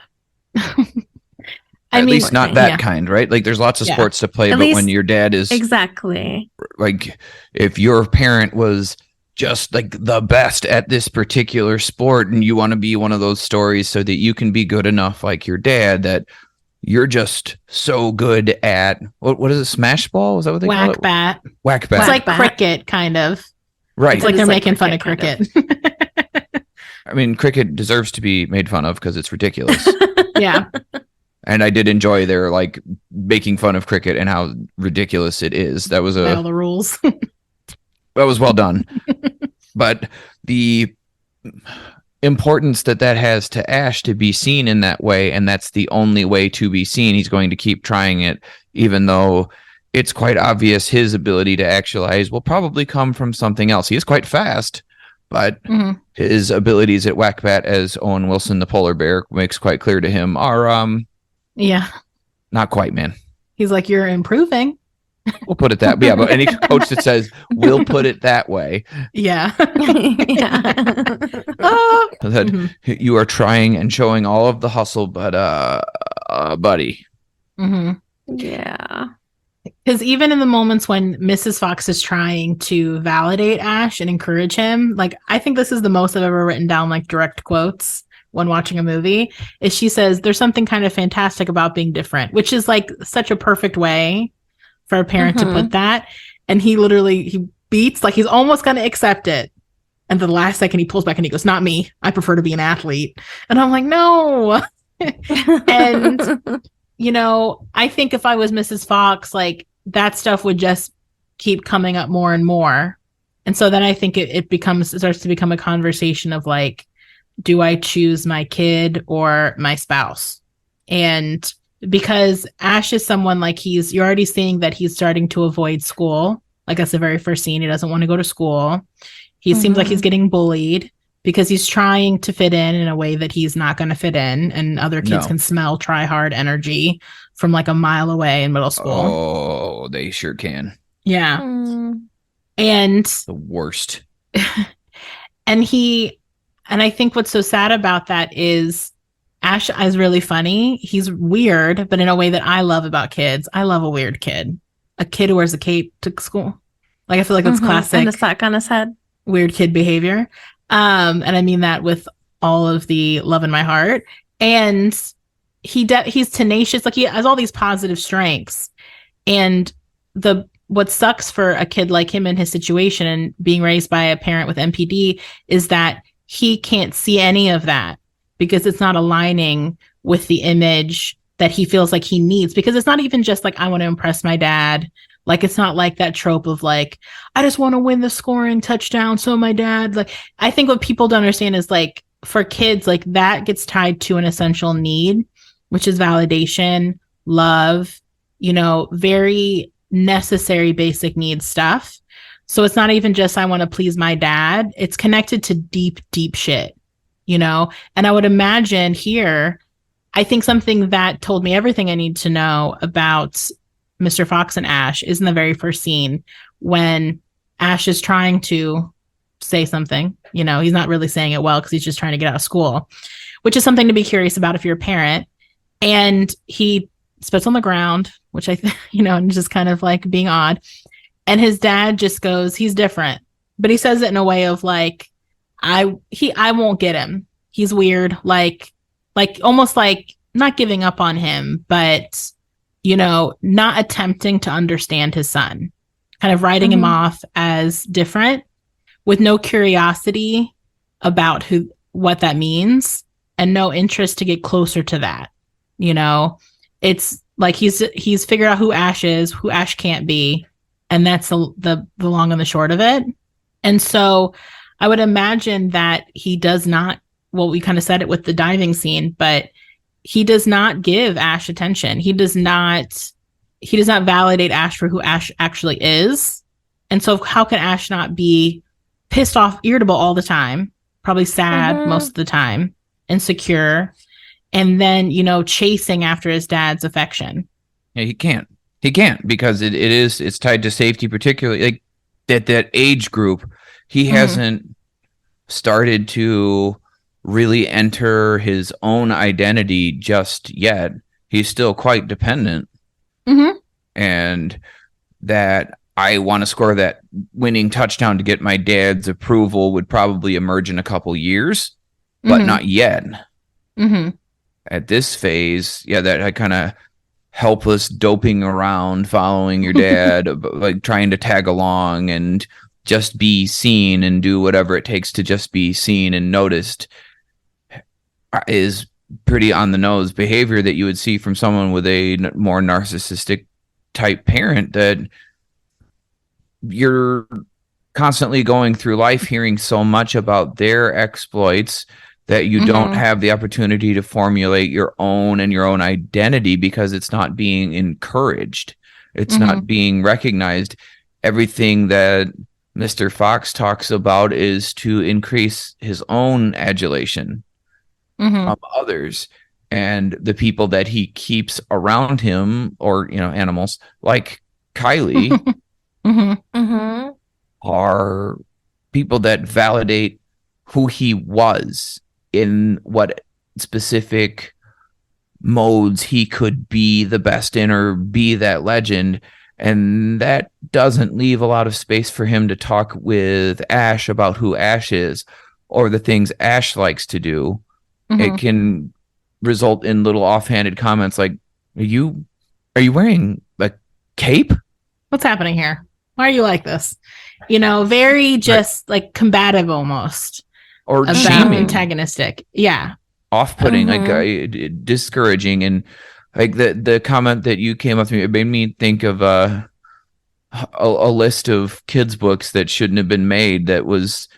At least not that kind, right? Like there's lots of sports to play, but when your dad is exactly, like, if your parent was just like the best at this particular sport and you want to be one of those stories so that you can be good enough like your dad, that you're just so good at what is it? Smash ball? Is that what they call it? Whack bat. It's like cricket, kind of. Right. It's like they're making fun of cricket. I mean, cricket deserves to be made fun of because it's ridiculous. Yeah. And I did enjoy their like making fun of cricket and how ridiculous it is. That was all the rules. That was well done. But the importance that has to Ash to be seen in that way, and that's the only way to be seen, he's going to keep trying it, even though it's quite obvious his ability to actualize will probably come from something else. He is quite fast, but his abilities at whack-bat, as Owen Wilson, the polar bear, makes quite clear to him, are not quite, man. He's like, you're improving. We'll put it that way. Yeah, but any coach that says, we'll put it that way. Yeah. That you are trying and showing all of the hustle, but buddy. Yeah. Because even in the moments when Mrs. Fox is trying to validate Ash and encourage him, like, I think this is the most I've ever written down, like, direct quotes when watching a movie, is she says, there's something kind of fantastic about being different, which is like such a perfect way for a parent to put that. And he beats, like, he's almost going to accept it. And the last second he pulls back and he goes, not me. I prefer to be an athlete. And I'm like, no. And, I think if I was Mrs. Fox, like, that stuff would just keep coming up more and more. And so then I think it starts to become a conversation of like, do I choose my kid or my spouse? And because Ash is someone like you're already seeing that he's starting to avoid school Like that's the very first scene. He doesn't want to go to school. He seems like he's getting bullied because he's trying to fit in a way that he's not going to fit in. And other kids can smell try hard energy from like a mile away in middle school. Oh, they sure can. Yeah. And the worst. And I think what's so sad about that is Ash is really funny. He's weird, but in a way that I love about kids. I love a weird kid. A kid who wears a cape to school. Like I feel like that's classic. And a sack on his head. Weird kid behavior. And I mean that with all of the love in my heart. And he's tenacious. Like he has all these positive strengths. And what sucks for a kid like him in his situation and being raised by a parent with NPD is that he can't see any of that because it's not aligning with the image that he feels like he needs. Because it's not even just like, I want to impress my dad. Like, it's not like that trope of like, I just want to win the scoring touchdown. So my dad, like, I think what people don't understand is like, for kids, like that gets tied to an essential need, which is validation, love, very necessary basic needs stuff. So it's not even just I want to please my dad. It's connected to deep, deep shit, And I would imagine here, I think something that told me everything I need to know about Mr. Fox and Ash is in the very first scene when Ash is trying to say something. He's not really saying it well because he's just trying to get out of school, which is something to be curious about if you're a parent. And he spits on the ground, which I think, and just kind of like being odd. And his dad just goes, he's different. But he says it in a way of like, I won't get him. He's weird. Like almost like not giving up on him, but, not attempting to understand his son, kind of writing him off as different with no curiosity about what that means and no interest to get closer to that. It's like he's figured out who Ash is, who Ash can't be. And that's the long and the short of it. And so I would imagine that he does not, well, we kind of said it with the diving scene, but he does not give Ash attention. He does not validate Ash for who Ash actually is. And so how can Ash not be pissed off, irritable all the time, probably sad most of the time, insecure, and then, chasing after his dad's affection? Yeah, he can't because it's tied to safety, particularly like that age group. He hasn't started to really enter his own identity just yet. He's still quite dependent. And that I want to score that winning touchdown to get my dad's approval would probably emerge in a couple years, but not yet. At this phase, that kind of helpless doping around, following your dad, like trying to tag along and just be seen and do whatever it takes to just be seen and noticed is pretty on the nose behavior that you would see from someone with a more narcissistic type parent, that you're constantly going through life hearing so much about their exploits that you don't have the opportunity to formulate your own identity because it's not being encouraged. It's not being recognized. Everything that Mr. Fox talks about is to increase his own adulation of others and the people that he keeps around him, or, animals like Kylie are people that validate who he was in what specific modes he could be the best in or be that legend. And that doesn't leave a lot of space for him to talk with Ash about who Ash is or the things Ash likes to do. It can result in little offhanded comments like, are you wearing a cape? What's happening here? Why are you like this? Very just like combative almost. Or shaming. Antagonistic. Yeah. Off-putting, like discouraging. And like the comment that you came up to me, it made me think of a list of kids' books that shouldn't have been made that was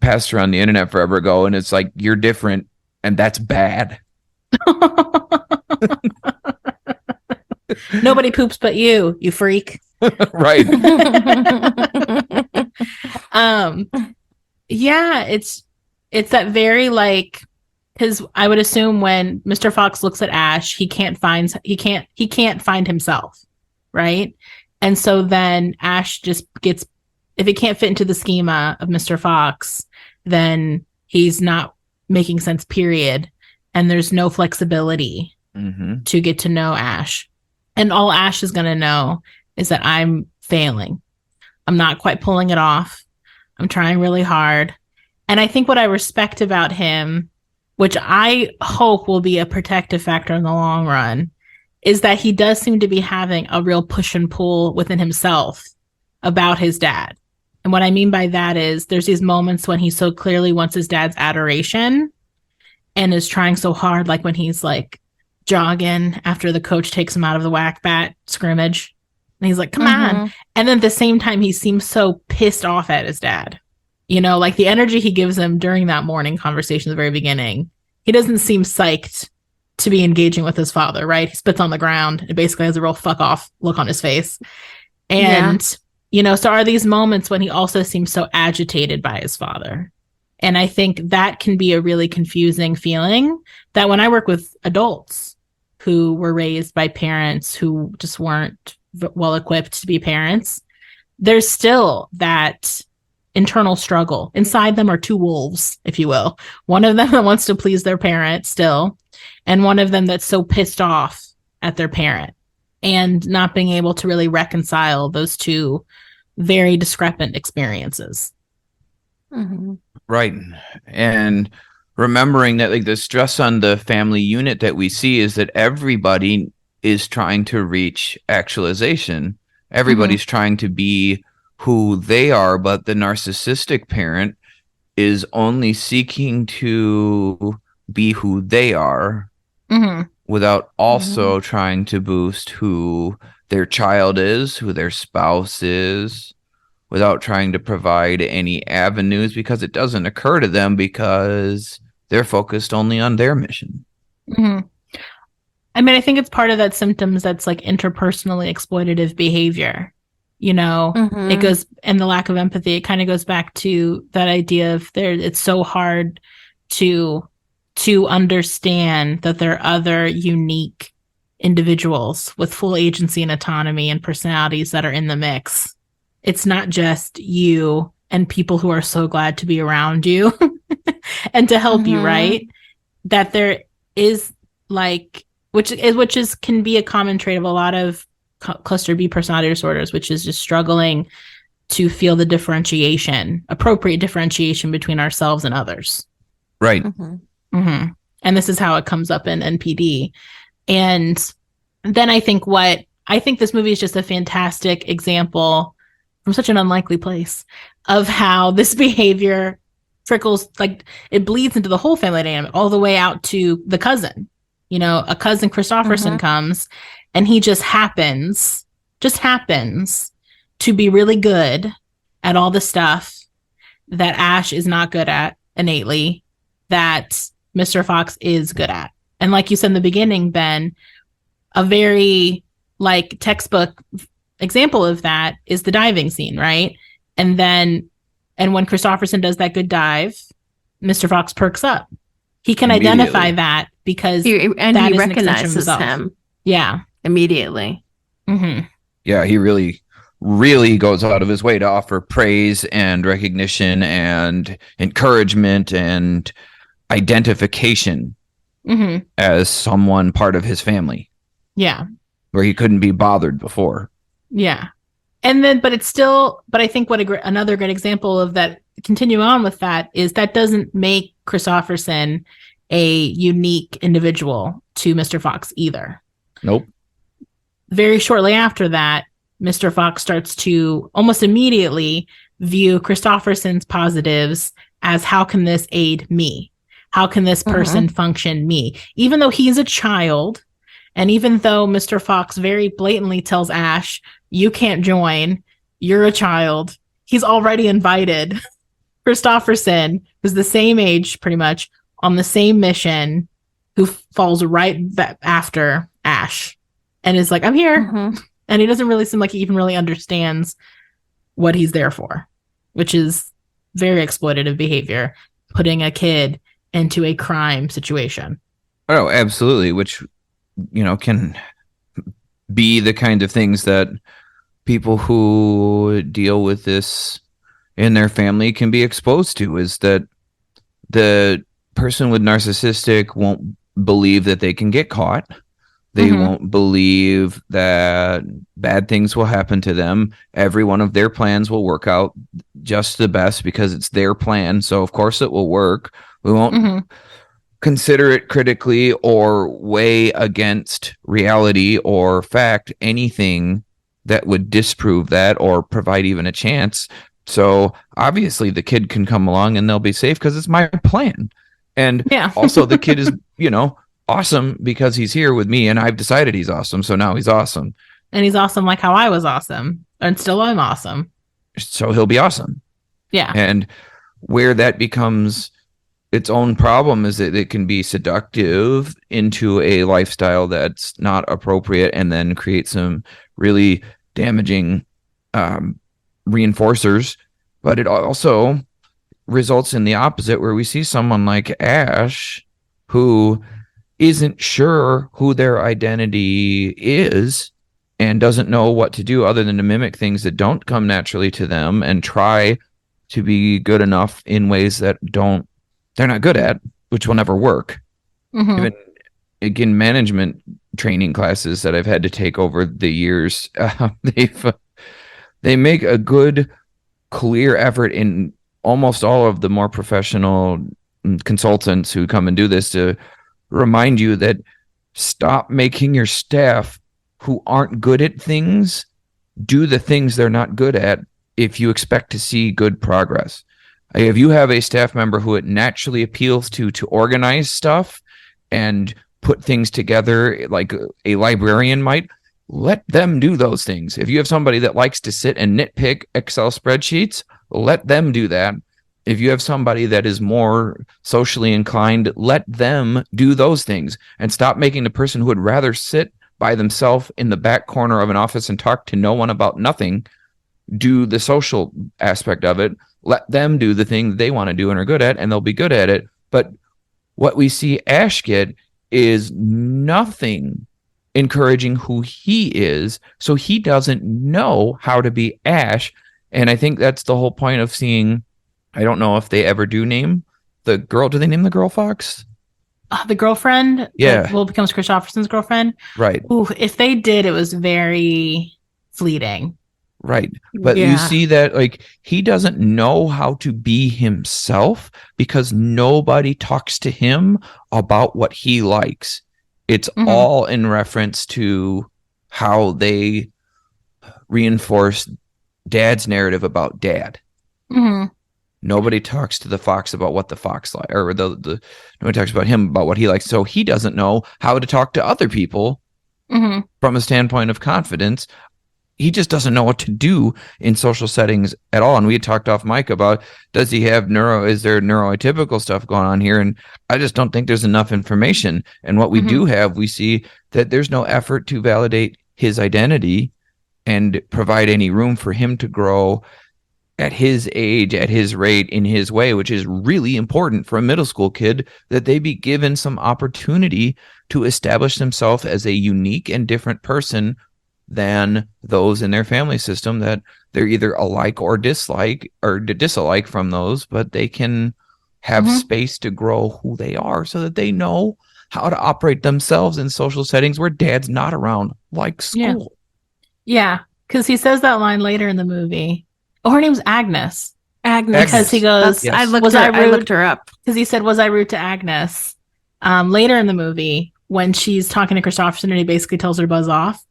passed around the internet forever ago. And it's like, you're different and that's bad. Nobody poops but you freak. Right. Yeah, it's that very like, because I would assume when Mr. Fox looks at Ash, he can't find himself, right? And so then Ash just gets, if he can't fit into the schema of Mr. Fox, then he's not making sense, period. And there's no flexibility to get to know Ash. And all Ash is going to know is that I'm failing. I'm not quite pulling it off. I'm trying really hard. And I think what I respect about him, which I hope will be a protective factor in the long run, is that he does seem to be having a real push and pull within himself about his dad. And what I mean by that is there's these moments when he so clearly wants his dad's adoration and is trying so hard, like when he's like jogging after the coach takes him out of the whack bat scrimmage. And he's like, come on. And then at the same time, he seems so pissed off at his dad. You know, like the energy he gives him during that morning conversation at the very beginning, he doesn't seem psyched to be engaging with his father, right? He spits on the ground and basically has a real fuck off look on his face. And, you know, so are these moments when he also seems so agitated by his father. And I think that can be a really confusing feeling that when I work with adults who were raised by parents who just weren't well equipped to be parents, there's still that internal struggle. Inside them are two wolves, if you will. One of them that wants to please their parent still, and one of them that's so pissed off at their parent, and not being able to really reconcile those two very discrepant experiences. Right. And remembering that like the stress on the family unit that we see is that everybody is trying to reach actualization. Everybody's trying to be who they are, but the narcissistic parent is only seeking to be who they are without also trying to boost who their child is, who their spouse is, without trying to provide any avenues because it doesn't occur to them because they're focused only on their mission. I mean, I think it's part of that symptoms that's like interpersonally exploitative behavior. You know, it goes, and the lack of empathy, it kind of goes back to that idea of it's so hard to understand that there are other unique individuals with full agency and autonomy and personalities that are in the mix. It's not just you and people who are so glad to be around you and to help you, right? That there is like, which can be a common trait of a lot of cluster B personality disorders, which is just struggling to feel the appropriate differentiation between ourselves and others. Right. And this is how it comes up in NPD. And then I think this movie is just a fantastic example from such an unlikely place of how this behavior trickles, like it bleeds into the whole family dynamic all the way out to the cousin. You know, a cousin Christopherson comes and he just happens to be really good at all the stuff that Ash is not good at innately, that Mr. Fox is good at. And like you said in the beginning, Ben, a very like textbook example of that is the diving scene, right? And when Christopherson does that good dive, Mr. Fox perks up. He can identify that because he recognizes him. Yeah. Immediately. Yeah, he really, really goes out of his way to offer praise and recognition and encouragement and identification as someone part of his family. Yeah. Where he couldn't be bothered before. Yeah. And then, but I think another great example of that, continue on with that, is that doesn't make Christopherson a unique individual to Mr. Fox either. Nope. Very shortly after that, Mr. Fox starts to almost immediately view Christopherson's positives as, how can this aid me? How can this person function me? Even though he's a child, and even though Mr. Fox very blatantly tells Ash, you can't join, you're a child, he's already invited Christopherson, who's the same age pretty much, on the same mission, who falls right after Ash. and is like, I'm here. Mhm. And he doesn't really seem like he even really understands what he's there for, which is very exploitative behavior, putting a kid into a crime situation. Oh, absolutely. Which, can be the kind of things that people who deal with this in their family can be exposed to, is that the person with narcissistic won't believe that they can get caught. They won't believe that bad things will happen to them. Every one of their plans will work out just the best because it's their plan. So, of course, it will work. We won't consider it critically or weigh against reality or fact anything that would disprove that or provide even a chance. So, obviously, the kid can come along and they'll be safe because it's my plan. And also, the kid is, awesome because he's here with me and I've decided he's awesome. So now he's awesome. And he's awesome like how I was awesome. And still I'm awesome. So he'll be awesome. Yeah. And where that becomes its own problem is that it can be seductive into a lifestyle that's not appropriate and then create some really damaging reinforcers. But it also results in the opposite, where we see someone like Ash who isn't sure who their identity is and doesn't know what to do other than to mimic things that don't come naturally to them and try to be good enough in ways that they're not good at, which will never work. Even again, management training classes that I've had to take over the years, they make a good, clear effort in almost all of the more professional consultants who come and do this to remind you that stop making your staff who aren't good at things do the things they're not good at if you expect to see good progress. If you have a staff member who it naturally appeals to organize stuff and put things together like a librarian might, let them do those things. If you have somebody that likes to sit and nitpick Excel spreadsheets, let them do that. If you have somebody that is more socially inclined, let them do those things and stop making the person who would rather sit by themselves in the back corner of an office and talk to no one about nothing do the social aspect of it. Let them do the thing that they want to do and are good at, and they'll be good at it. But what we see Ash get is nothing encouraging who he is, so he doesn't know how to be Ash. And I think that's the whole point of seeing, I don't know if they ever do name the girl. Do they name the girl Fox? The girlfriend? Yeah. That becomes Christopherson's girlfriend? Right. Ooh, if they did, it was very fleeting. Right. But you see that like he doesn't know how to be himself because nobody talks to him about what he likes. It's all in reference to how they reinforce dad's narrative about dad. Nobody talks to the fox about what the fox like, or nobody talks about him about what he likes. So he doesn't know how to talk to other people from a standpoint of confidence. He just doesn't know what to do in social settings at all. And we had talked off mic about, is there neuroatypical stuff going on here? And I just don't think there's enough information. And what we do have, we see that there's no effort to validate his identity and provide any room for him to grow at his age, at his rate, in his way, which is really important for a middle school kid, that they be given some opportunity to establish themselves as a unique and different person than those in their family system, that they're either alike or dislike from those, but they can have space to grow who they are so that they know how to operate themselves in social settings where dad's not around, like school. Yeah, because he says that line later in the movie. Oh, her name's Agnes. Agnes. Because he goes, I looked her up. Because he said, was I rude to Agnes? Later in the movie, when she's talking to Christopherson and he basically tells her to buzz off.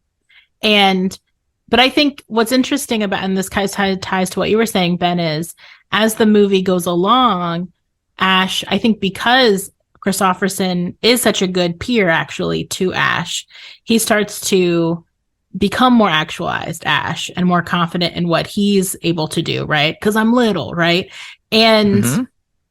But I think what's interesting about, and this kind of ties to what you were saying, Ben, is as the movie goes along, Ash, I think because Christopherson is such a good peer actually to Ash, he starts to become more actualized Ash and more confident in what he's able to do, right? Because I'm little, right? And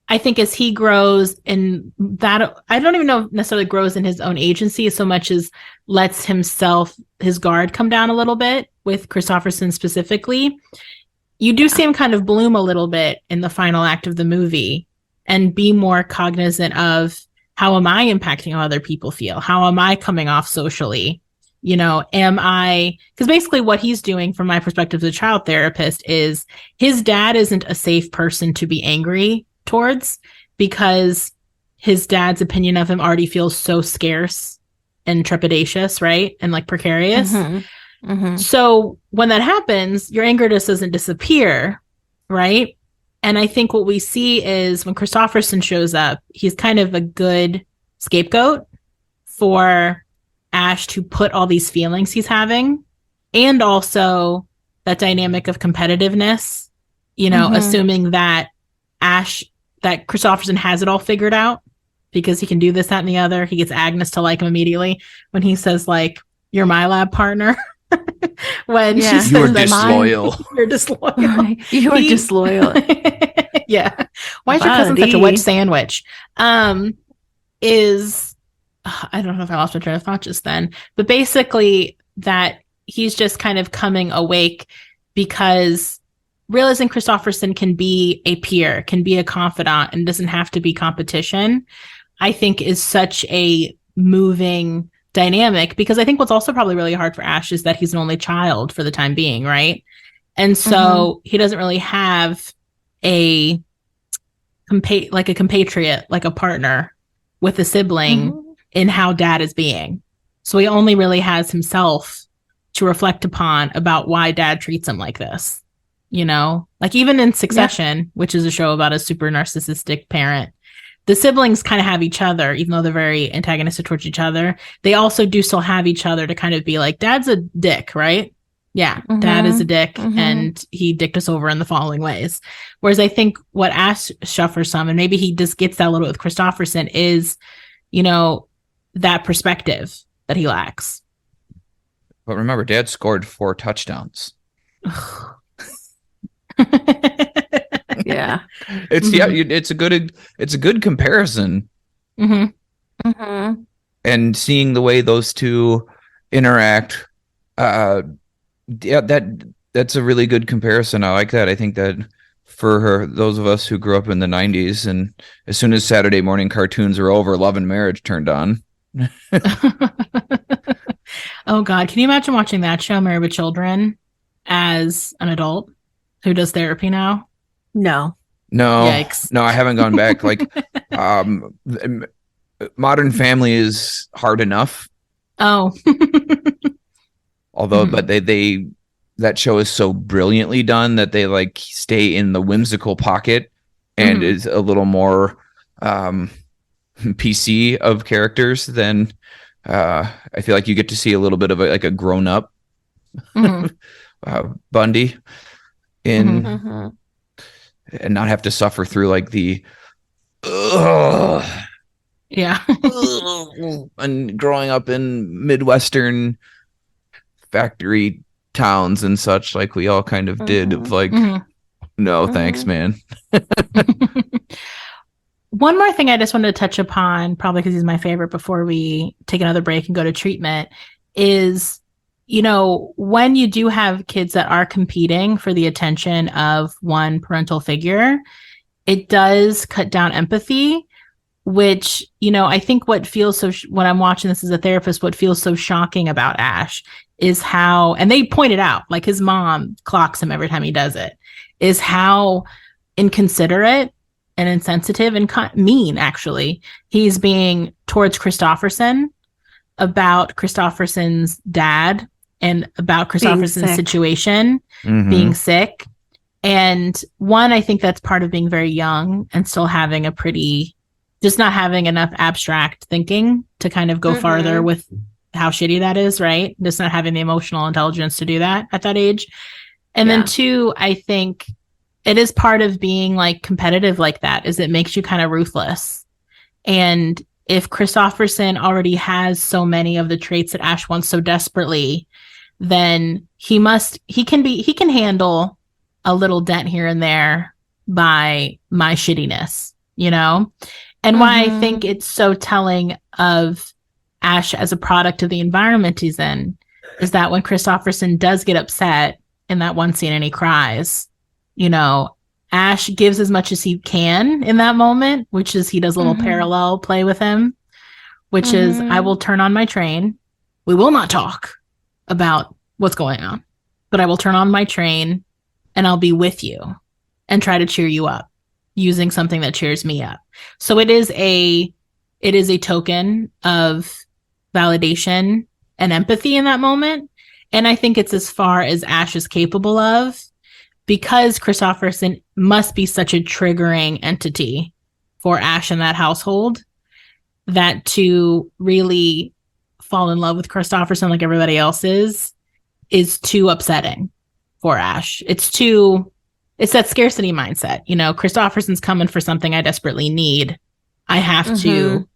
I think as he grows in that, I don't even know if necessarily grows in his own agency so much as lets his guard come down a little bit with Kristofferson specifically. You do see him kind of bloom a little bit in the final act of the movie and be more cognizant of, how am I impacting how other people feel? How am I coming off socially? Because basically what he's doing from my perspective as a child therapist is his dad isn't a safe person to be angry towards, because his dad's opinion of him already feels so scarce and trepidatious, right? And like precarious. Mm-hmm. Mm-hmm. So when that happens, your anger just doesn't disappear, right? And I think what we see is when Kristofferson shows up, he's kind of a good scapegoat for Ash to put all these feelings he's having, and also that dynamic of competitiveness, assuming that Kristofferson has it all figured out because he can do this, that, and the other. He gets Agnes to like him immediately when he says, like, you're my lab partner. When she says, you're disloyal. You're disloyal. You are disloyal. Yeah. Why is your cousin such a wedge sandwich? I don't know if I lost my train of thought just then, but basically that he's just kind of coming awake because realizing Kristofferson can be a peer, can be a confidant, and doesn't have to be competition, I think is such a moving dynamic, because I think what's also probably really hard for Ash is that he's an only child for the time being, right? And so he doesn't really have a compatriot, like a partner with a sibling in how dad is being. So he only really has himself to reflect upon about why dad treats him like this. Like even in Succession, which is a show about a super narcissistic parent, the siblings kind of have each other, even though they're very antagonistic towards each other. They also do still have each other to kind of be like, dad's a dick, right? Yeah, dad is a dick, and he dicked us over in the following ways. Whereas I think what Ash suffers some, and maybe he just gets that a little bit with Kristofferson, is, that perspective that he lacks. But remember, dad scored 4 touchdowns. Yeah. It's a good comparison. Mm-hmm. Mm-hmm. And seeing the way those two interact, that's a really good comparison. I like that. I think that for those of us who grew up in the 90s, and as soon as Saturday morning cartoons were over, Love and Marriage turned on. Oh God, can you imagine watching that show, Married with Children, as an adult who does therapy now? No. Yikes. No, I haven't gone back. Like, Modern Family is hard enough. Oh. Although, but they that show is so brilliantly done that they like stay in the whimsical pocket and is a little more PC of characters than I feel like you get to see a little bit of a grown up Bundy in and not have to suffer through like the yeah and growing up in Midwestern factory towns and such, like we all kind of did, of like no thanks, man. One more thing I just wanted to touch upon, probably because he's my favorite, before we take another break and go to treatment, is, when you do have kids that are competing for the attention of one parental figure, it does cut down empathy, which, I think what feels when I'm watching this as a therapist, what feels so shocking about Ash is how, and they pointed out, like his mom clocks him every time he does it, is how inconsiderate and insensitive and mean, actually, he's being towards Kristofferson, about Kristofferson's dad, and about Kristofferson's situation, being sick. And one, I think that's part of being very young and still having just not having enough abstract thinking to kind of go farther with how shitty that is, right? Just not having the emotional intelligence to do that at that age. And then two, I think it is part of being like competitive like that, is it makes you kind of ruthless. And if Kristofferson already has so many of the traits that Ash wants so desperately, then he can handle a little dent here and there by my shittiness, you know? And why I think it's so telling of Ash as a product of the environment he's in is that when Kristofferson does get upset in that one scene and he cries, you know, Ash gives as much as he can in that moment, which is he does a little parallel play with him, which is I will turn on my train. We will not talk about what's going on, but I will turn on my train and I'll be with you and try to cheer you up using something that cheers me up. So it is a token of validation and empathy in that moment. And I think it's as far as Ash is capable of, because Kristofferson must be such a triggering entity for Ash in that household, that to really fall in love with Kristofferson like everybody else is too upsetting for Ash. It's that scarcity mindset. You know, Kristofferson's coming for something I desperately need. I have to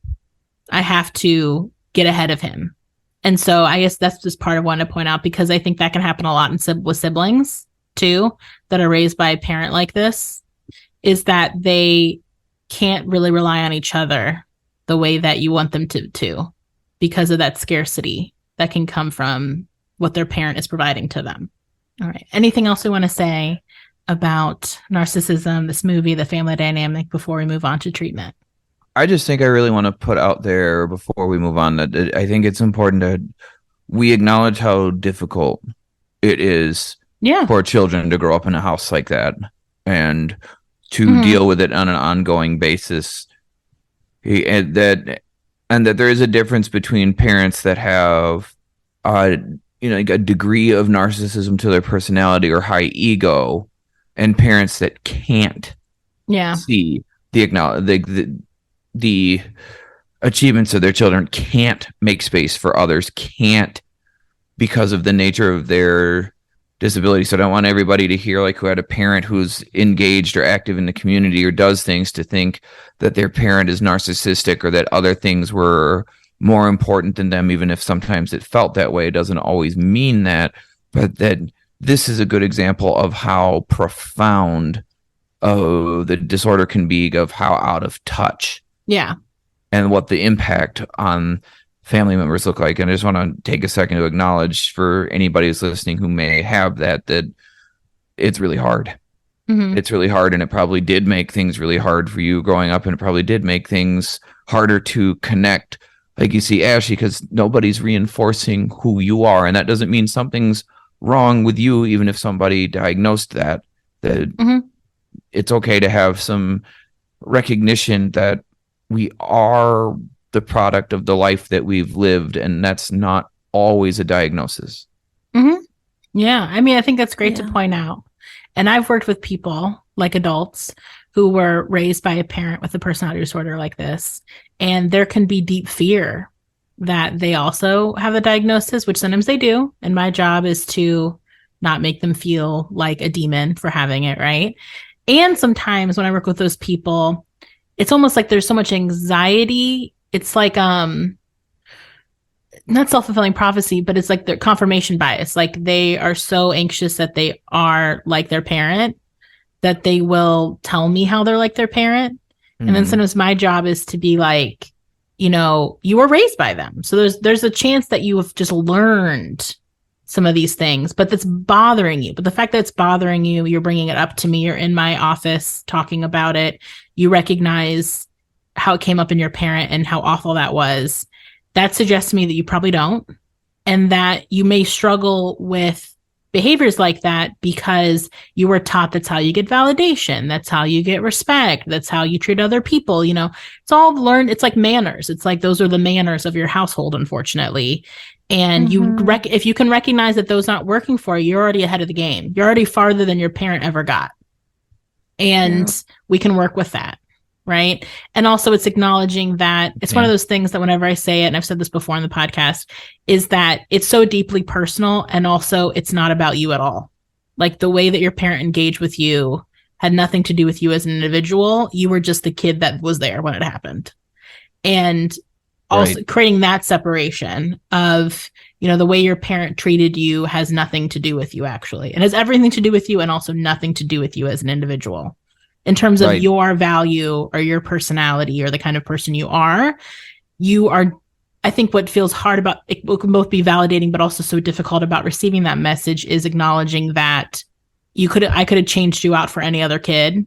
get ahead of him. And so I guess that's just part of what I want to point out, because I think that can happen a lot with siblings too, that are raised by a parent like this, is that they can't really rely on each other the way that you want them to because of that scarcity that can come from what their parent is providing to them. All right. Anything else we want to say about narcissism, this movie, the family dynamic, before we move on to treatment? I just think I really want to put out there before we move on that I think it's important that we acknowledge how difficult it is for children to grow up in a house like that and to deal with it on an ongoing basis. And that there is a difference between parents that have like a degree of narcissism to their personality or high ego, and parents that can't see the achievements of their children, can't make space for others, can't, because of the nature of their disability. So I don't want everybody to hear, like, who had a parent who's engaged or active in the community or does things, to think that their parent is narcissistic or that other things were more important than them, even if sometimes it felt that way. It doesn't always mean that, but that this is a good example of how profound the disorder can be, of how out of touch. Yeah. And what the impact on family members look like. And I just want to take a second to acknowledge, for anybody who's listening who may have that it's really hard. It's really hard, and it probably did make things really hard for you growing up, and it probably did make things harder to connect, like you see Ashley, because nobody's reinforcing who you are. And that doesn't mean something's wrong with you, even if somebody diagnosed that it's okay to have some recognition that we are the product of the life that we've lived, and that's not always a diagnosis. Yeah, I mean, I think that's great to point out. And I've worked with people, like adults, who were raised by a parent with a personality disorder like this, and there can be deep fear that they also have a diagnosis, which sometimes they do. And my job is to not make them feel like a demon for having it, right? And sometimes when I work with those people, it's almost like there's so much anxiety. It's like not self-fulfilling prophecy, but it's like their confirmation bias. Like they are so anxious that they are like their parent, that they will tell me how they're like their parent. And then sometimes my job is to be like, you know, you were raised by them. So there's a chance that you have just learned some of these things, but that's bothering you. But the fact that it's bothering you, you're bringing it up to me, you're in my office talking about it, you recognize how it came up in your parent and how awful that was. That suggests to me that you probably don't, and that you may struggle with behaviors like that because you were taught that's how you get validation, that's how you get respect, that's how you treat other people. You know, it's all learned. It's like manners. It's like those are the manners of your household, unfortunately. And if you can recognize that those aren't working for you, you're already ahead of the game. You're already farther than your parent ever got. And we can work with that. Right. And also it's acknowledging that it's one of those things that whenever I say it, and I've said this before on the podcast, is that it's so deeply personal, and also it's not about you at all. Like the way that your parent engaged with you had nothing to do with you as an individual. You were just the kid that was there when it happened. And also creating that separation of, you know, the way your parent treated you has nothing to do with you actually. It has everything to do with you, and also nothing to do with you as an individual. in terms of Right. your value or your personality or the kind of person you are. I think what feels hard about it can both be validating, but also so difficult about receiving that message is acknowledging that I could have changed you out for any other kid,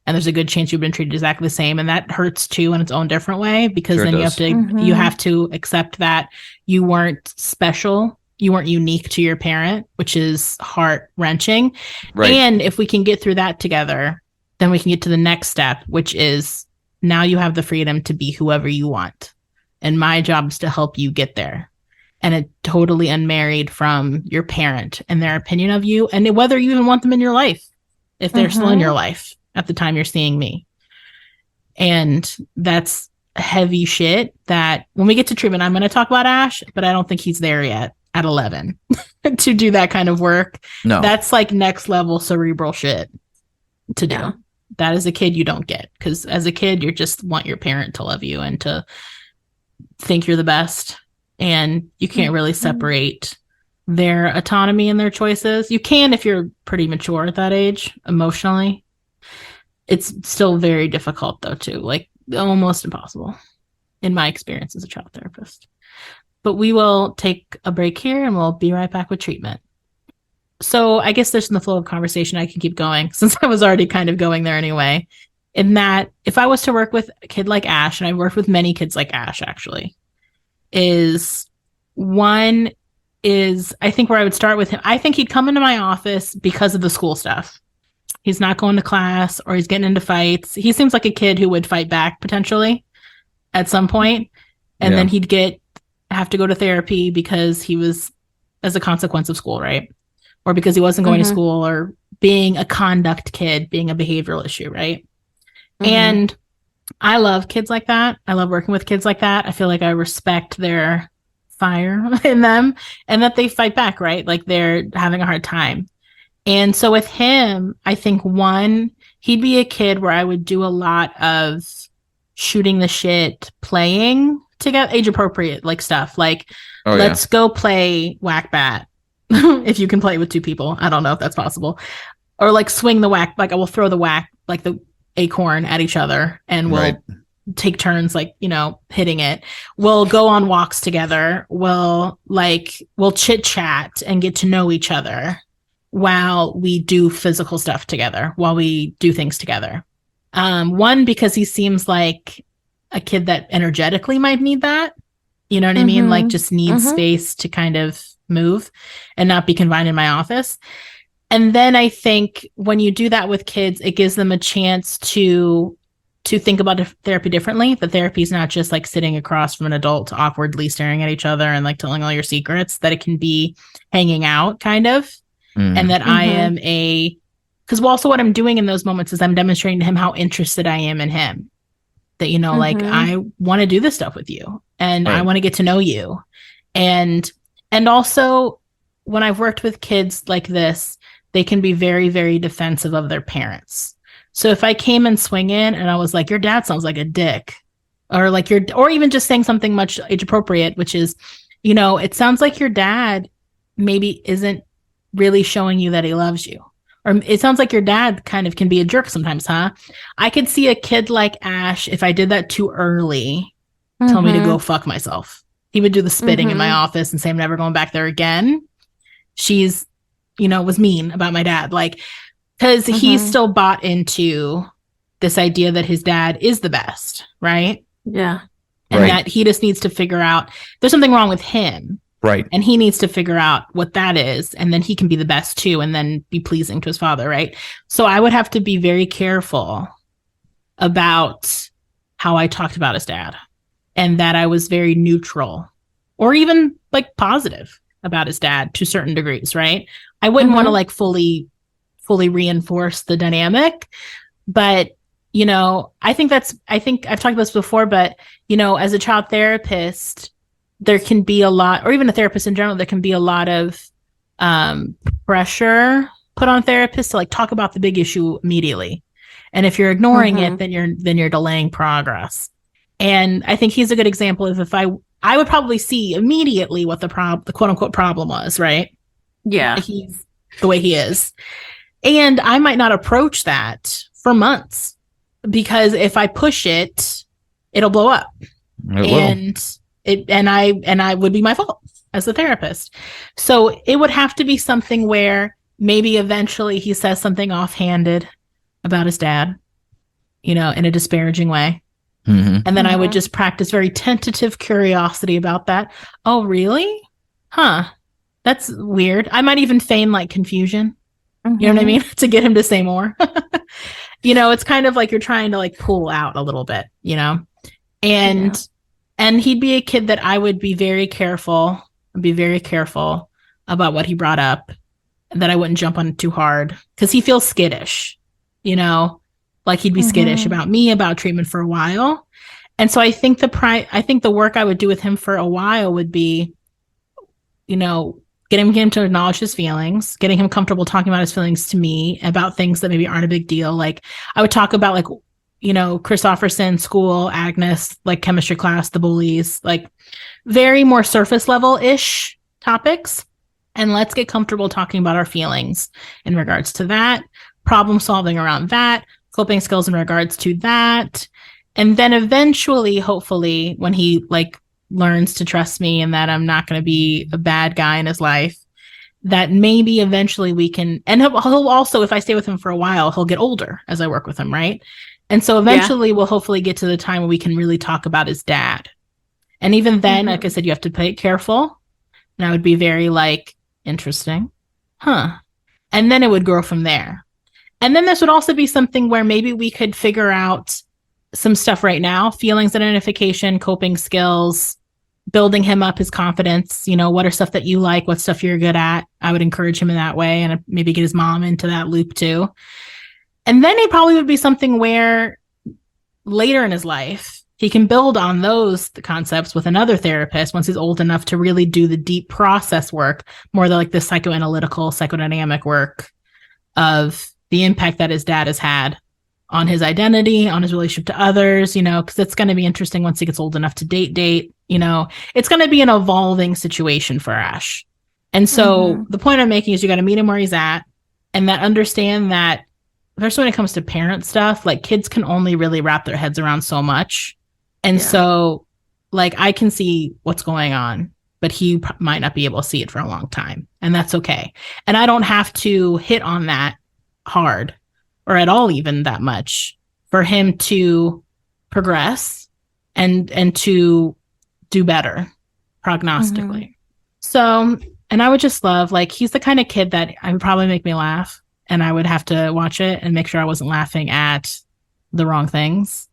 and there's a good chance you've been treated exactly the same, and that hurts too in its own different way, because Sure then does. you have to accept that you weren't special, you weren't unique to your parent, which is heart-wrenching. Right. And if we can get through that together, then we can get to the next step, which is now you have the freedom to be whoever you want. And my job is to help you get there. And it totally unmarried from your parent and their opinion of you, and whether you even want them in your life, if they're still in your life at the time you're seeing me. And that's heavy shit that when we get to treatment, I'm going to talk about Ash, but I don't think he's there yet at 11 to do that kind of work. No. That's like next level cerebral shit to do. Yeah. That as a kid, you don't get, because as a kid, you just want your parent to love you and to think you're the best, and you can't really separate their autonomy and their choices. You can if you're pretty mature at that age emotionally. It's still very difficult though too, like almost impossible in my experience as a child therapist. But we will take a break here and we'll be right back with treatment. So I guess there's in the flow of conversation I can keep going, since I was already kind of going there anyway. In that, if I was to work with a kid like Ash, and I've worked with many kids like Ash actually, is I think where I would start with him, I think he'd come into my office because of the school stuff. He's not going to class, or he's getting into fights. He seems like a kid who would fight back potentially at some point, and then he'd have to go to therapy because he was, as a consequence of school, right? Or because he wasn't going to school, or being a conduct kid, being a behavioral issue, right? And I love kids like that. I love working with kids like that. I feel like I respect their fire in them, and that they fight back, right? Like they're having a hard time. And so with him, I think he'd be a kid where I would do a lot of shooting the shit, playing together, age appropriate, like stuff like, let's go play whack bat. If you can play with two people. I don't know if that's possible. Or like swing the whack, like I will throw the whack, like the acorn at each other, and we'll take turns, like, hitting it. We'll go on walks together. We'll chit chat and get to know each other while we do physical stuff together, while we do things together. Because he seems like a kid that energetically might need that. You know what I mean? Like just needs space to kind of move and not be confined in my office. And then I think when you do that with kids, it gives them a chance to think about therapy differently. The therapy is not just like sitting across from an adult awkwardly staring at each other and like telling all your secrets, that it can be hanging out kind of. And that I am because also what I'm doing in those moments is I'm demonstrating to him how interested I am in him. That, like I want to do this stuff with you, and I want to get to know you. And also when I've worked with kids like this, they can be very, very defensive of their parents. So if I came in swinging and I was like, your dad sounds like a dick, or like or even just saying something much age appropriate, which is, it sounds like your dad maybe isn't really showing you that he loves you. Or it sounds like your dad kind of can be a jerk sometimes, huh? I could see a kid like Ash, if I did that too early, tell me to go fuck myself. He would do the spitting in my office and say, I'm never going back there again. She's, was mean about my dad. Like, because he's still bought into this idea that his dad is the best, right? Yeah. And that he just needs to figure out there's something wrong with him. Right. And he needs to figure out what that is, and then he can be the best too, and then be pleasing to his father, right? So I would have to be very careful about how I talked about his dad, and that I was very neutral or even like positive about his dad to certain degrees, right? I wouldn't want to like fully reinforce the dynamic, but I think I've talked about this before, but as a child therapist, there can be a lot, or even a therapist in general, there can be a lot of pressure put on therapists to like talk about the big issue immediately. And if you're ignoring it, then you're delaying progress. And I think he's a good example of if I would probably see immediately what the quote unquote problem was, right? Yeah. He's the way he is. And I might not approach that for months because if I push it, it'll blow up. And I would be my fault as a therapist. So it would have to be something where maybe eventually he says something offhanded about his dad, in a disparaging way. Mm-hmm. And then I would just practice very tentative curiosity about that. Oh, really? Huh. That's weird. I might even feign like confusion. You know what I mean? To get him to say more. It's kind of like you're trying to like pull out a little bit, and he'd be a kid that I would be very careful about what he brought up, and that I wouldn't jump on it too hard because he feels skittish, like he'd be skittish about me, about treatment for a while. And so I think the work I would do with him for a while would be, getting him to acknowledge his feelings, getting him comfortable talking about his feelings to me about things that maybe aren't a big deal. Like I would talk about Christopherson, school, Agnes, like chemistry class, the bullies, like very more surface level-ish topics. And let's get comfortable talking about our feelings in regards to that, problem solving around that, coping skills in regards to that. And then eventually, hopefully, when he learns to trust me and that I'm not going to be a bad guy in his life, that maybe eventually we can, and he'll also, if I stay with him for a while, he'll get older as I work with him, right? And so eventually we'll hopefully get to the time where we can really talk about his dad. And even then, like I said, you have to play it careful. And I would be very interesting. Huh. And then it would grow from there. And then this would also be something where maybe we could figure out some stuff right now, feelings identification, coping skills, building him up, his confidence, what are stuff that you like, what stuff you're good at. I would encourage him in that way and maybe get his mom into that loop too. And then it probably would be something where later in his life, he can build on those concepts with another therapist once he's old enough to really do the deep process work, more the psychoanalytical, psychodynamic work of the impact that his dad has had on his identity, on his relationship to others, because it's going to be interesting once he gets old enough to date, it's going to be an evolving situation for Ash. And so the point I'm making is you got to meet him where he's at and that understand that, especially when it comes to parent stuff, kids can only really wrap their heads around so much. And so I can see what's going on, but he might not be able to see it for a long time. And that's okay. And I don't have to hit on that hard or at all even that much for him to progress and to do better prognostically. So, and I would just love, he's the kind of kid that I would probably make me laugh and I would have to watch it and make sure I wasn't laughing at the wrong things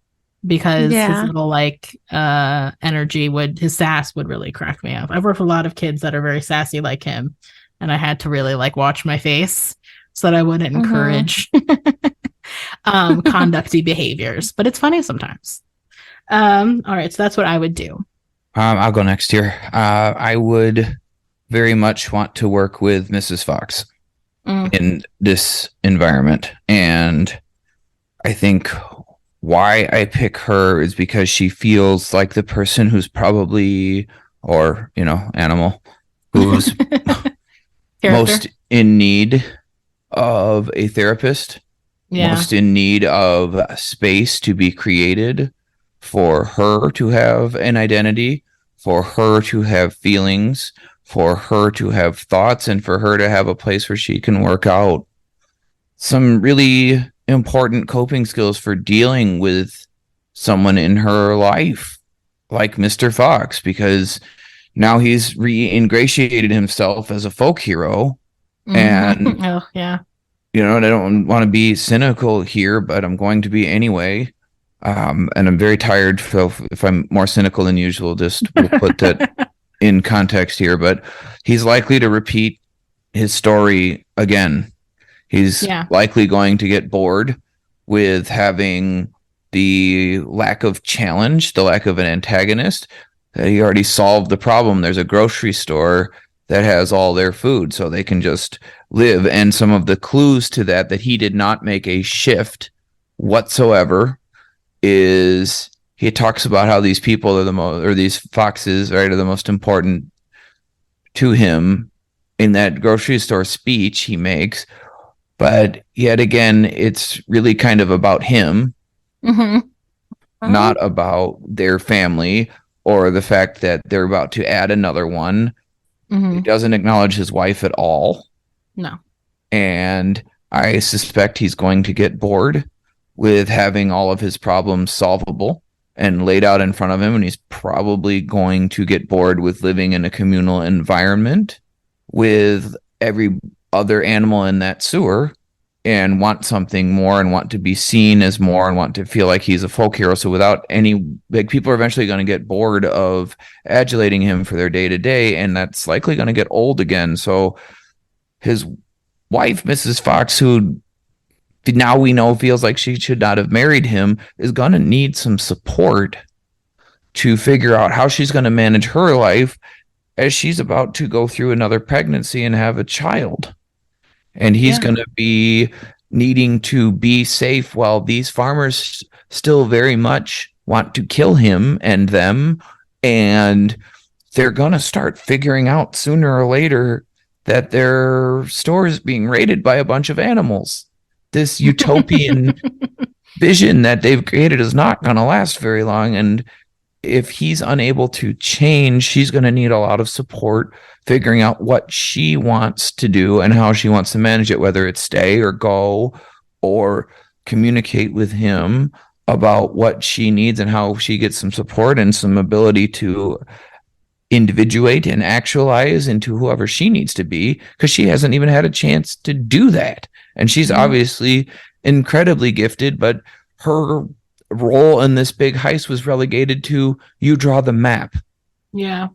because his little energy his sass would really crack me up. I've worked with a lot of kids that are very sassy like him and I had to really watch my face so that I wouldn't encourage conducty behaviors, but it's funny sometimes. All right, so that's what I would do. I'll go next here. I would very much want to work with Mrs. Fox in this environment, and I think why I pick her is because she feels like the person who's probably, or animal who's most in need of a therapist, most in need of space to be created for her to have an identity, for her to have feelings, for her to have thoughts, and for her to have a place where she can work out some really important coping skills for dealing with someone in her life like Mr. Fox, because now he's re-ingratiated himself as a folk hero. And and I don't want to be cynical here, but I'm going to be anyway. And I'm very tired, so if I'm more cynical than usual, we'll put that in context here. But he's likely to repeat his story again. He's likely going to get bored with having the lack of challenge, the lack of an antagonist. He already solved the problem. There's a grocery store that has all their food, so they can just live. And some of the clues to that he did not make a shift whatsoever is he talks about how these people are the most, or these foxes, right, are the most important to him in that grocery store speech he makes. But yet again, it's really kind of about him, not about their family or the fact that they're about to add another one. He doesn't acknowledge his wife at all. No. And I suspect he's going to get bored with having all of his problems solvable and laid out in front of him. And he's probably going to get bored with living in a communal environment with every other animal in that sewer and want something more and want to be seen as more and want to feel like he's a folk hero. So without any, like, people are eventually going to get bored of adulating him for their day to day, and that's likely going to get old again. So his wife, Mrs. Fox, who now we know feels like she should not have married him, is going to need some support to figure out how she's going to manage her life as she's about to go through another pregnancy and have a child. And he's going to be needing to be safe while these farmers still very much want to kill him and them. And they're going to start figuring out sooner or later that their store is being raided by a bunch of animals. This utopian vision that they've created is not going to last very long. And if he's unable to change, she's going to need a lot of support figuring out what she wants to do and how she wants to manage it, whether it's stay or go or communicate with him about what she needs and how she gets some support and some ability to individuate and actualize into whoever she needs to be, because she hasn't even had a chance to do that. And she's obviously incredibly gifted, but her role in this big heist was relegated to, you draw the map. Yeah.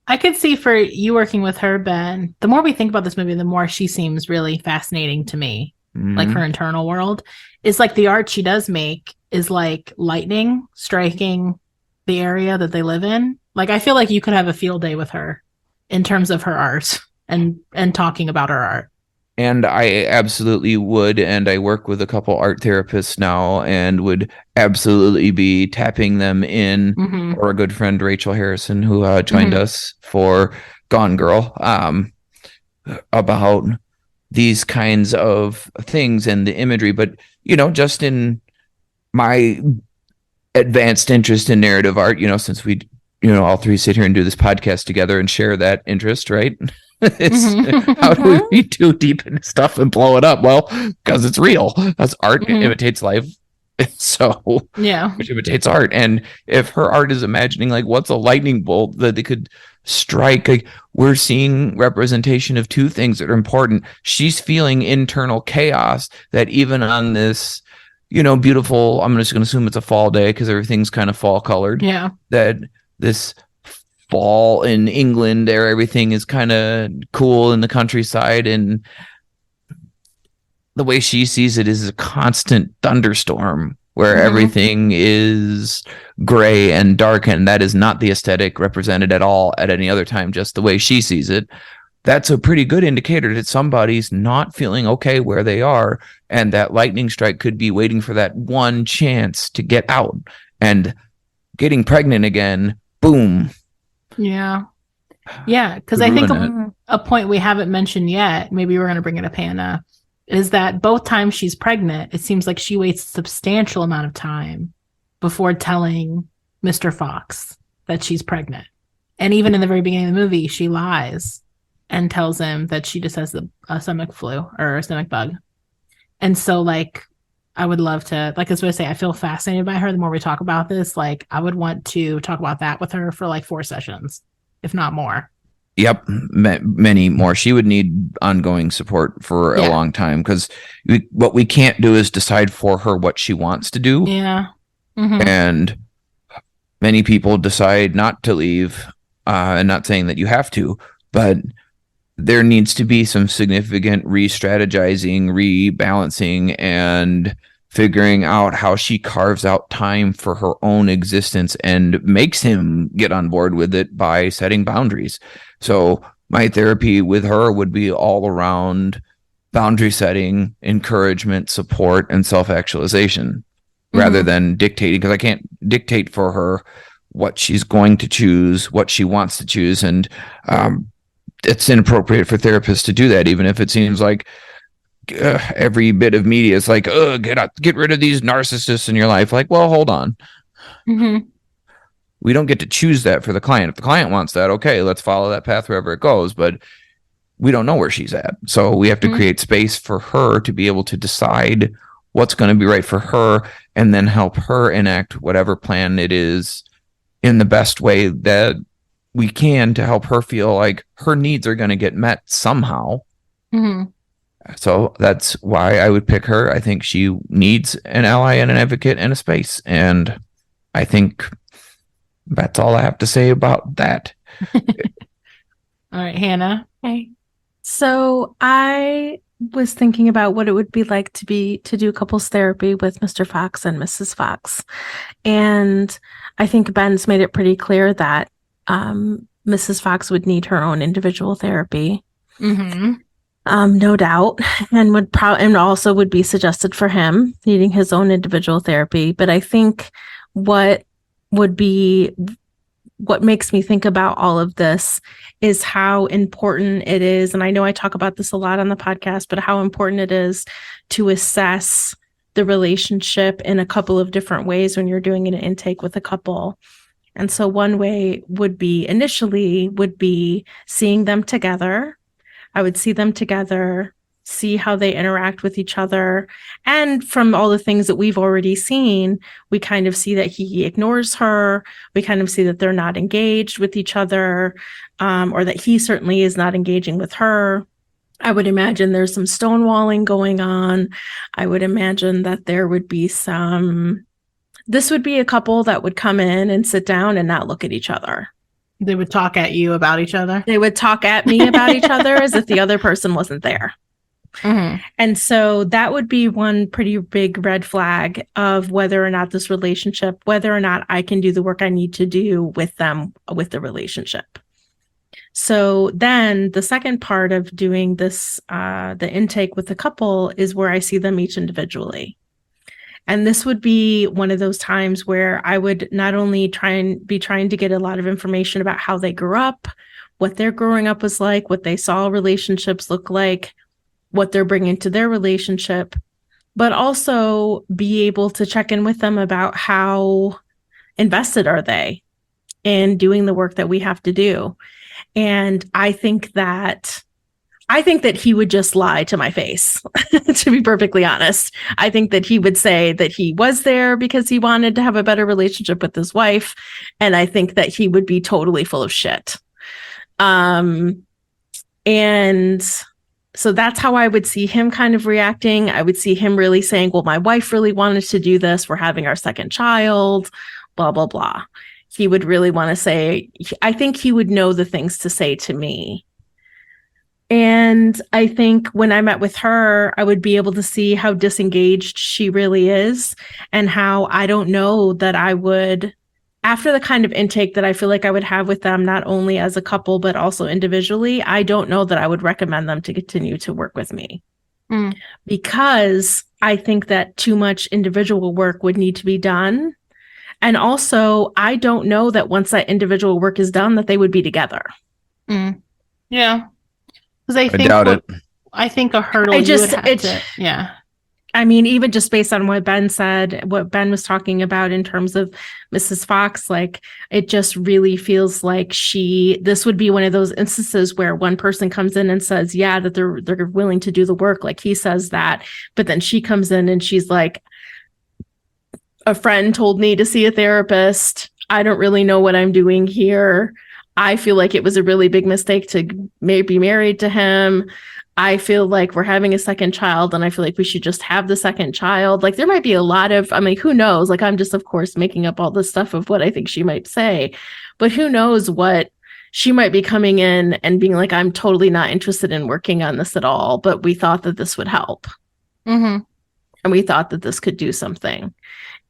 I could see for you working with her, Ben, the more we think about this movie, the more she seems really fascinating to me. Like her internal world is like the art she does make is like lightning striking the area that they live in. Like, I feel like you could have a field day with her in terms of her art and talking about her art. And I absolutely would. And I work with a couple art therapists now and would absolutely be tapping them in, or a good friend, Rachel Harrison, who joined us for Gone Girl, about these kinds of things and the imagery. But, you know, just in my advanced interest in narrative art, you know, since we, you know, all three sit here and do this podcast together and share that interest, right? It's how do we be too deep into stuff and blow it up? Well, because it's real. That's art. It imitates life. So yeah, which imitates art. And if her art is imagining like what's a lightning bolt that they could strike, like, we're seeing representation of two things that are important. She's feeling internal chaos that even on this, you know, beautiful, I'm just going to assume it's a fall day because everything's kind of fall colored. Yeah. That this fall in England there, everything is kind of cool in the countryside, and the way she sees it is a constant thunderstorm where everything is gray and dark, and that is not the aesthetic represented at all at any other time, just the way she sees it. That's a pretty good indicator that somebody's not feeling okay where they are, and that lightning strike could be waiting for that one chance to get out. And getting pregnant again, boom. Yeah. Yeah, because I think a point we haven't mentioned yet, maybe we're going to bring it up, Hannah, is that both times she's pregnant, it seems like she waits a substantial amount of time before telling Mr. Fox that she's pregnant. And even in the very beginning of the movie, she lies and tells him that she just has a stomach flu or a stomach bug. And so, like, I would love to, like, as I say, I feel fascinated by her. The more we talk about this, like, I would want to talk about that with her for like 4 sessions, if not more. Yep, many more. She would need ongoing support for a long time, because what we can't do is decide for her what she wants to do. Yeah. And many people decide not to leave, and not saying that you have to, but there needs to be some significant re-strategizing, rebalancing, and figuring out how she carves out time for her own existence and makes him get on board with it by setting boundaries. So my therapy with her would be all around boundary setting, encouragement, support, and self-actualization, rather than dictating, because I can't dictate for her what she's going to choose, what she wants to choose. And it's inappropriate for therapists to do that, even if it seems like every bit of media is like, get rid of these narcissists in your life. Like, well, hold on. Mm-hmm. We don't get to choose that for the client. If the client wants that, okay, let's follow that path wherever it goes. But we don't know where she's at. So we have to create space for her to be able to decide what's going to be right for her and then help her enact whatever plan it is in the best way that we can to help her feel like her needs are going to get met somehow. Mm-hmm. So that's why I would pick her. I think she needs an ally and an advocate and a space. And I think that's all I have to say about that. All right, Hannah. Okay. So I was thinking about what it would be like to do couples therapy with Mr. Fox and Mrs. Fox. And I think Ben's made it pretty clear that Mrs. Fox would need her own individual therapy. Mm-hmm. No doubt, and and also would be suggested for him needing his own individual therapy. But I think what makes me think about all of this is how important it is. And I know I talk about this a lot on the podcast, but how important it is to assess the relationship in a couple of different ways when you're doing an intake with a couple. And so one way would be seeing them together. I would see them together, see how they interact with each other. And from all the things that we've already seen, we kind of see that he ignores her. We kind of see that they're not engaged with each other, or that he certainly is not engaging with her. I would imagine there's some stonewalling going on. I would imagine that there would be this would be a couple that would come in and sit down and not look at each other. They would talk at you about each other. They would talk at me about each other as if the other person wasn't there. Mm-hmm. And so that would be one pretty big red flag of whether or not this relationship, whether or not I can do the work I need to do with them, with the relationship. So then the second part of doing this, the intake with the couple, is where I see them each individually. And this would be one of those times where I would not only trying to get a lot of information about how they grew up, what their growing up was like, what they saw relationships look like, what they're bringing to their relationship, but also be able to check in with them about how invested are they in doing the work that we have to do. And I think that he would just lie to my face, to be perfectly honest. I think that he would say that he was there because he wanted to have a better relationship with his wife. And I think that he would be totally full of shit. And so that's how I would see him kind of reacting. I would see him really saying, well, my wife really wanted to do this. We're having our second child, blah, blah, blah. He would really want to say, I think he would know the things to say to me. And I think when I met with her, I would be able to see how disengaged she really is, and how I don't know that I would, after the kind of intake that I feel like I would have with them, not only as a couple, but also individually, I don't know that I would recommend them to continue to work with me. Because I think that too much individual work would need to be done. And also, I don't know that once that individual work is done, that they would be together. Yeah. Because I think a hurdle yeah. I mean, even just based on what Ben said, what Ben was talking about in terms of Mrs. Fox, like, it just really feels like this would be one of those instances where one person comes in and says, yeah, that they're willing to do the work. Like, he says that, but then she comes in and she's like, a friend told me to see a therapist. I don't really know what I'm doing here. I feel like it was a really big mistake to be married to him. I feel like we're having a second child, and I feel like we should just have the second child. Like, there might be a lot of, I mean, who knows? Like, I'm just, of course, making up all this stuff of what I think she might say, but who knows what she might be coming in and being like, I'm totally not interested in working on this at all, but we thought that this would help. And we thought that this could do something.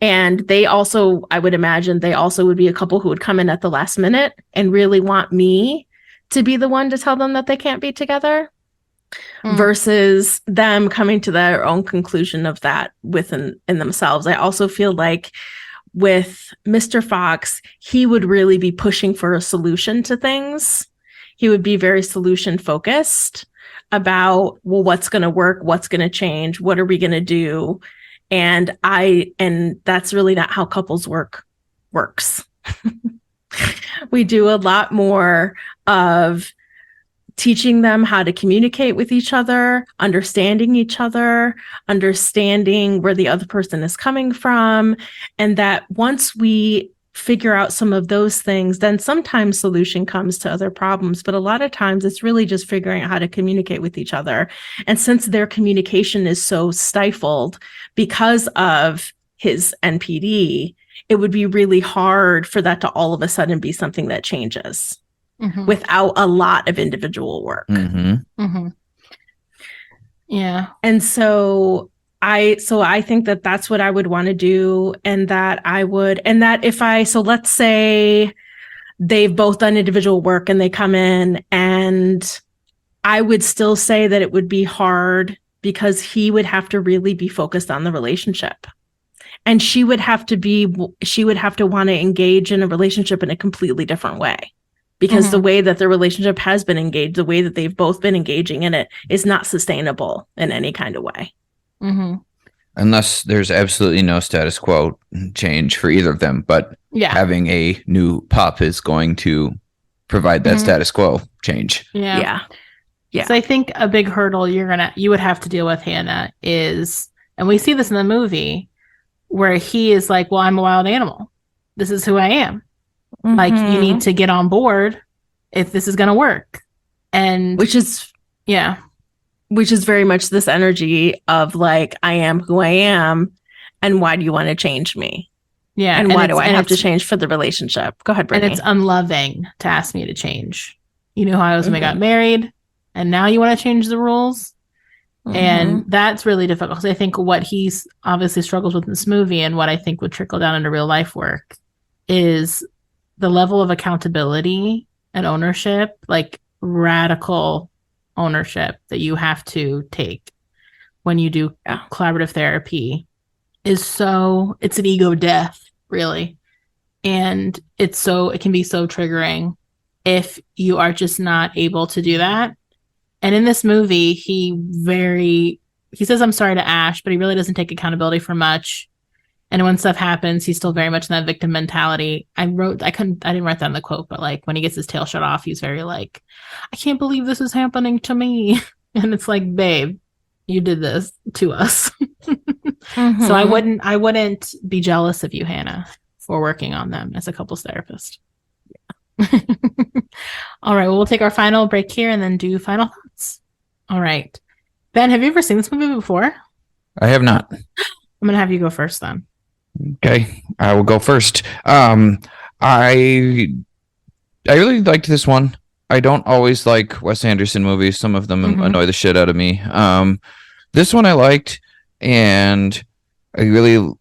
And they also, I would imagine, they also would be a couple who would come in at the last minute and really want me to be the one to tell them that they can't be together, versus them coming to their own conclusion of that in themselves. I also feel like with Mr. Fox, he would really be pushing for a solution to things. He would be very solution focused. about, well, what's going to work, what's going to change, what are we going to do? And that's really not how couples works. We do a lot more of teaching them how to communicate with each other, understanding each other, understanding where the other person is coming from. And that once we figure out some of those things, then sometimes solution comes to other problems. But a lot of times it's really just figuring out how to communicate with each other. And since their communication is so stifled because of his NPD, it would be really hard for that to all of a sudden be something that changes without a lot of individual work. Yeah. And so I think that that's what I would want to do. So let's say they've both done individual work and they come in, and I would still say that it would be hard because he would have to really be focused on the relationship. And she would have to want to engage in a relationship in a completely different way, because the way that the relationship has been engaged, the way that they've both been engaging in it, is not sustainable in any kind of way. Unless there's absolutely no status quo change for either of them. But having a new pup is going to provide that status quo change. Yeah. So I think a big hurdle you would have to deal with, Hannah, is, and we see this in the movie, where he is like, well, I'm a wild animal. This is who I am. Like, you need to get on board if this is going to work. And which is very much this energy of like, I am who I am. And why do you want to change me? Yeah. And why do I have to change for the relationship? Go ahead, Brittany. And it's unloving to ask me to change. You know how I was when we got married, and now you want to change the rules? And that's really difficult. So I think what he's obviously struggles with in this movie, and what I think would trickle down into real life work, is the level of accountability and ownership, like radical ownership that you have to take when you do collaborative therapy, it's an ego death, really. And it can be so triggering if you are just not able to do that. And in this movie, he says, I'm sorry to Ash, but he really doesn't take accountability for much. And when stuff happens, he's still very much in that victim mentality. I didn't write that in the quote, but like when he gets his tail shot off, he's very like, I can't believe this is happening to me. And it's like, babe, you did this to us. So I wouldn't be jealous of you, Hannah, for working on them as a couples therapist. All right, well, we'll take our final break here and then do final thoughts. All right. Ben, have you ever seen this movie before? I have not. I'm going to have you go first then. Okay, I will go first. I really liked this one. I don't always like Wes Anderson movies. Some of them annoy the shit out of me. This one I liked, and I really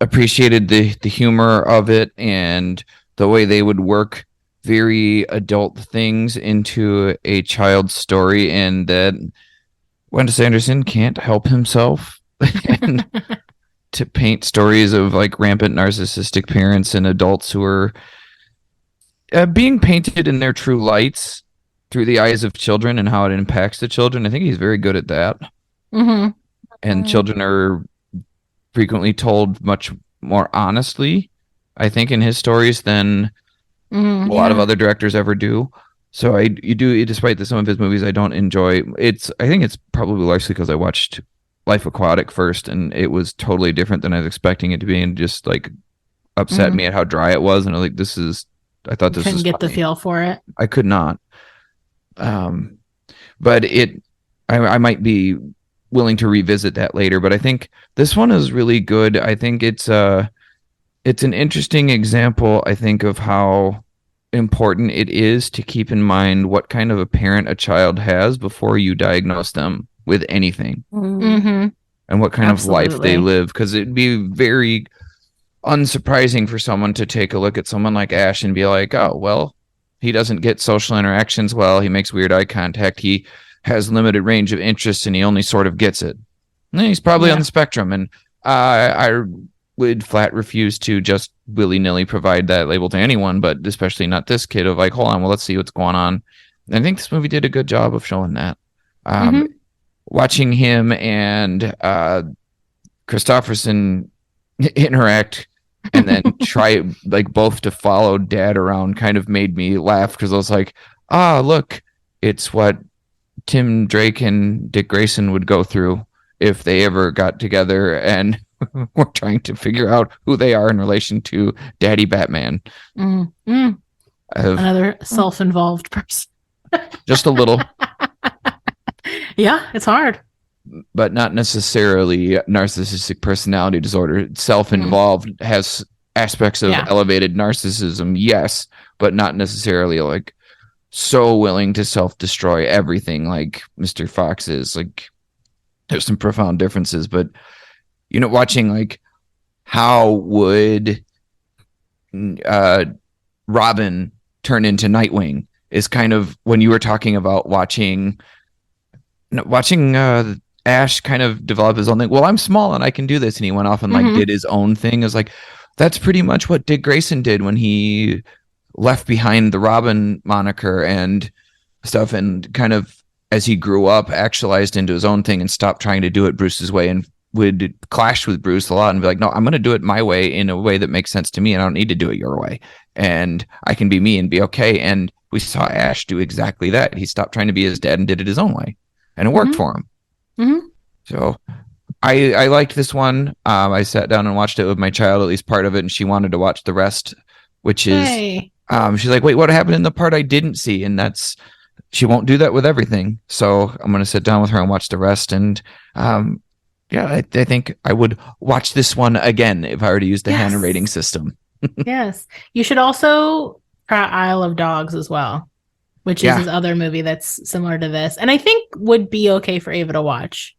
appreciated the humor of it and the way they would work very adult things into a child's story, and that Wes Anderson can't help himself and to paint stories of like rampant narcissistic parents and adults who are being painted in their true lights through the eyes of children and how it impacts the children. I think he's very good at that. And children are frequently told much more honestly, I think, in his stories than a lot of other directors ever do. So despite some of his movies I don't enjoy. I think it's probably largely because I watched Life Aquatic first, and it was totally different than I was expecting it to be, and just like upset me at how dry it was. And I was like, I thought this was couldn't get funny. the feel for it. I could not. But I might be willing to revisit that later. But I think this one is really good. I think it's an interesting example, I think, of how important it is to keep in mind what kind of a parent a child has before you diagnose them with anything, and what kind of life they live. Because it'd be very unsurprising for someone to take a look at someone like Ash and be like, oh, well, he doesn't get social interactions well, he makes weird eye contact, he has limited range of interests, and he only sort of gets it. And he's probably on the spectrum. And I would flat refuse to just willy-nilly provide that label to anyone, but especially not this kid, of like, hold on, well, let's see what's going on. And I think this movie did a good job of showing that. Watching him and Christopherson interact and then try like both to follow dad around kind of made me laugh because I was like, look, it's what Tim Drake and Dick Grayson would go through if they ever got together and we're trying to figure out who they are in relation to Daddy Batman. Another self-involved person. Just a little. Yeah, it's hard. But not necessarily narcissistic personality disorder. Self-involved has aspects of elevated narcissism, yes, but not necessarily like so willing to self-destroy everything like Mr. Fox is. Like, there's some profound differences, but watching like how would Robin turn into Nightwing is kind of when you were talking about watching Ash kind of develop his own thing. Well, I'm small and I can do this, and he went off and like did his own thing. Is like that's pretty much what Dick Grayson did when he left behind the Robin moniker and stuff, and kind of as he grew up, actualized into his own thing and stopped trying to do it Bruce's way, and would clash with Bruce a lot and be like, no, I'm going to do it my way in a way that makes sense to me, and I don't need to do it your way, and I can be me and be okay. And we saw Ash do exactly that. He stopped trying to be his dad and did it his own way, and it worked for him. So I liked this one. I sat down and watched it with my child, at least part of it, and she wanted to watch the rest, which is she's like, wait, what happened in the part I didn't see? And that's, she won't do that with everything. So I'm going to sit down with her and watch the rest. And I think I would watch this one again if I were to use the Hannah rating system. Yes. You should also try Isle of Dogs as well, which is his other movie that's similar to this. And I think would be okay for Ava to watch.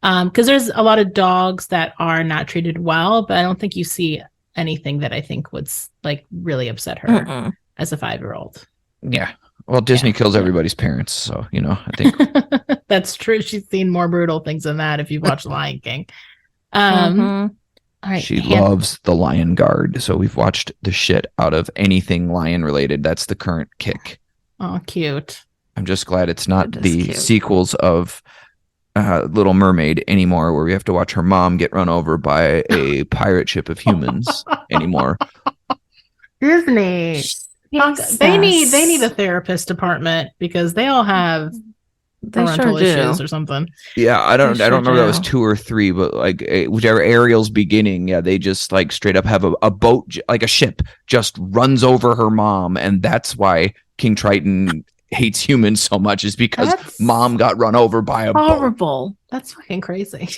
Because there's a lot of dogs that are not treated well, but I don't think you see anything that I think would like really upset her as a 5-year-old. Yeah. Well, Disney kills everybody's parents, so I think that's true. She's seen more brutal things than that if you've watched Lion King. All right. She loves the Lion Guard, so we've watched the shit out of anything lion related. That's the current kick. Oh, cute. I'm just glad it's not the sequels of Little Mermaid anymore, where we have to watch her mom get run over by a pirate ship of humans anymore. Disney. They need a therapist department because they all have parental issues or something. Yeah, I don't remember that was 2 or 3, but like whichever Ariel's beginning, they just like straight up have a boat, like a ship, just runs over her mom, and that's why King Triton hates humans so much, is because mom got run over by a boat. That's fucking crazy.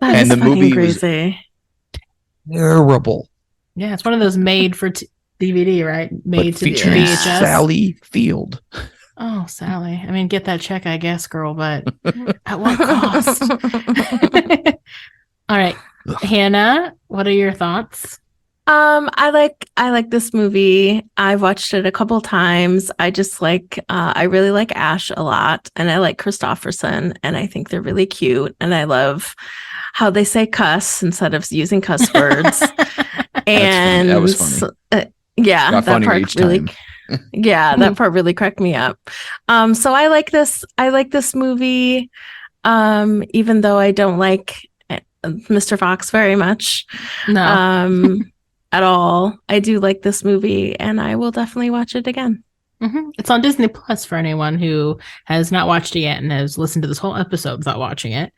And the movie crazy. Was terrible. Yeah, it's one of those made for DVD, right? Made to featuring VHS. Sally Field. Oh, Sally. I mean, get that check, I guess, girl, but at what cost? All right. Hannah, what are your thoughts? I like this movie. I've watched it a couple times. I just I really like Ash a lot, and I like Christopherson, and I think they're really cute, and I love how they say cuss instead of using cuss words. And that was funny. That part really that part really cracked me up. So I like this movie, even though I don't like Mr. Fox very much. No. At all. I do like this movie, and I will definitely watch it again. It's on Disney Plus for anyone who has not watched it yet and has listened to this whole episode without watching it.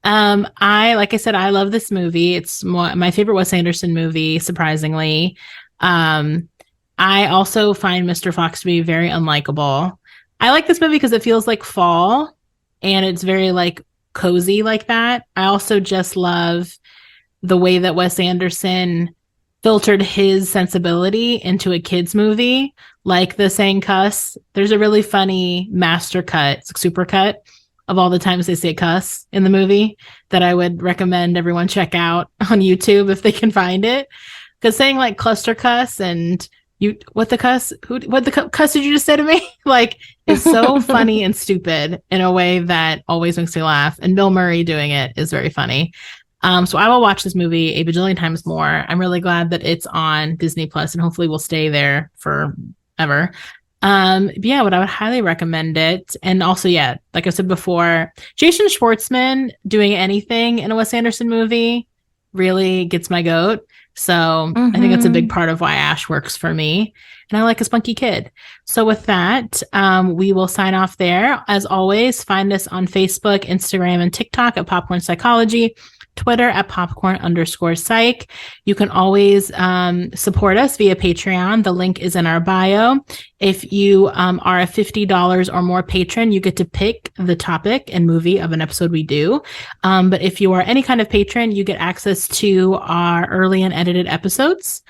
Like I said, I love this movie. It's my favorite Wes Anderson movie, surprisingly. I also find Mr. Fox to be very unlikable. I like this movie because it feels like fall, and it's very like cozy like that. I also just love the way that Wes Anderson filtered his sensibility into a kid's movie, like the saying cuss. There's a really funny master cut, super cut of all the times they say cuss in the movie that I would recommend everyone check out on YouTube if they can find it. Because saying like cluster cuss and what the cuss did you just say to me? Like, it's so funny and stupid in a way that always makes me laugh. And Bill Murray doing it is very funny. So I will watch this movie a bajillion times more. I'm really glad that it's on Disney Plus, and hopefully will stay there forever. Yeah, but I would highly recommend it. And also, yeah, like I said before, Jason Schwartzman doing anything in a Wes Anderson movie really gets my goat. So I think that's a big part of why Ash works for me. And I like a spunky kid. So with that, we will sign off there. As always, find us on Facebook, Instagram, and TikTok at Popcorn Psychology. Twitter at popcorn_psych. You can always support us via Patreon. The link is in our bio. If you are a $50 or more patron, you get to pick the topic and movie of an episode we do. But if you are any kind of patron, you get access to our early and edited episodes.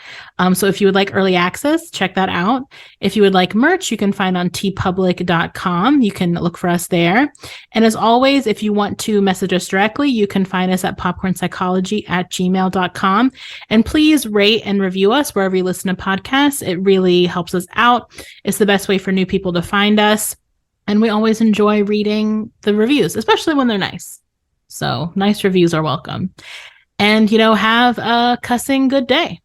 So if you would like early access, check that out. If you would like merch, you can find on tpublic.com. You can look for us there. And as always, if you want to message us directly, you can find us at popcornpsychology@gmail.com. And please rate and review us wherever you listen to podcasts. It really helps us out. It's the best way for new people to find us. And we always enjoy reading the reviews, especially when they're nice. So nice reviews are welcome. And, have a cussing good day.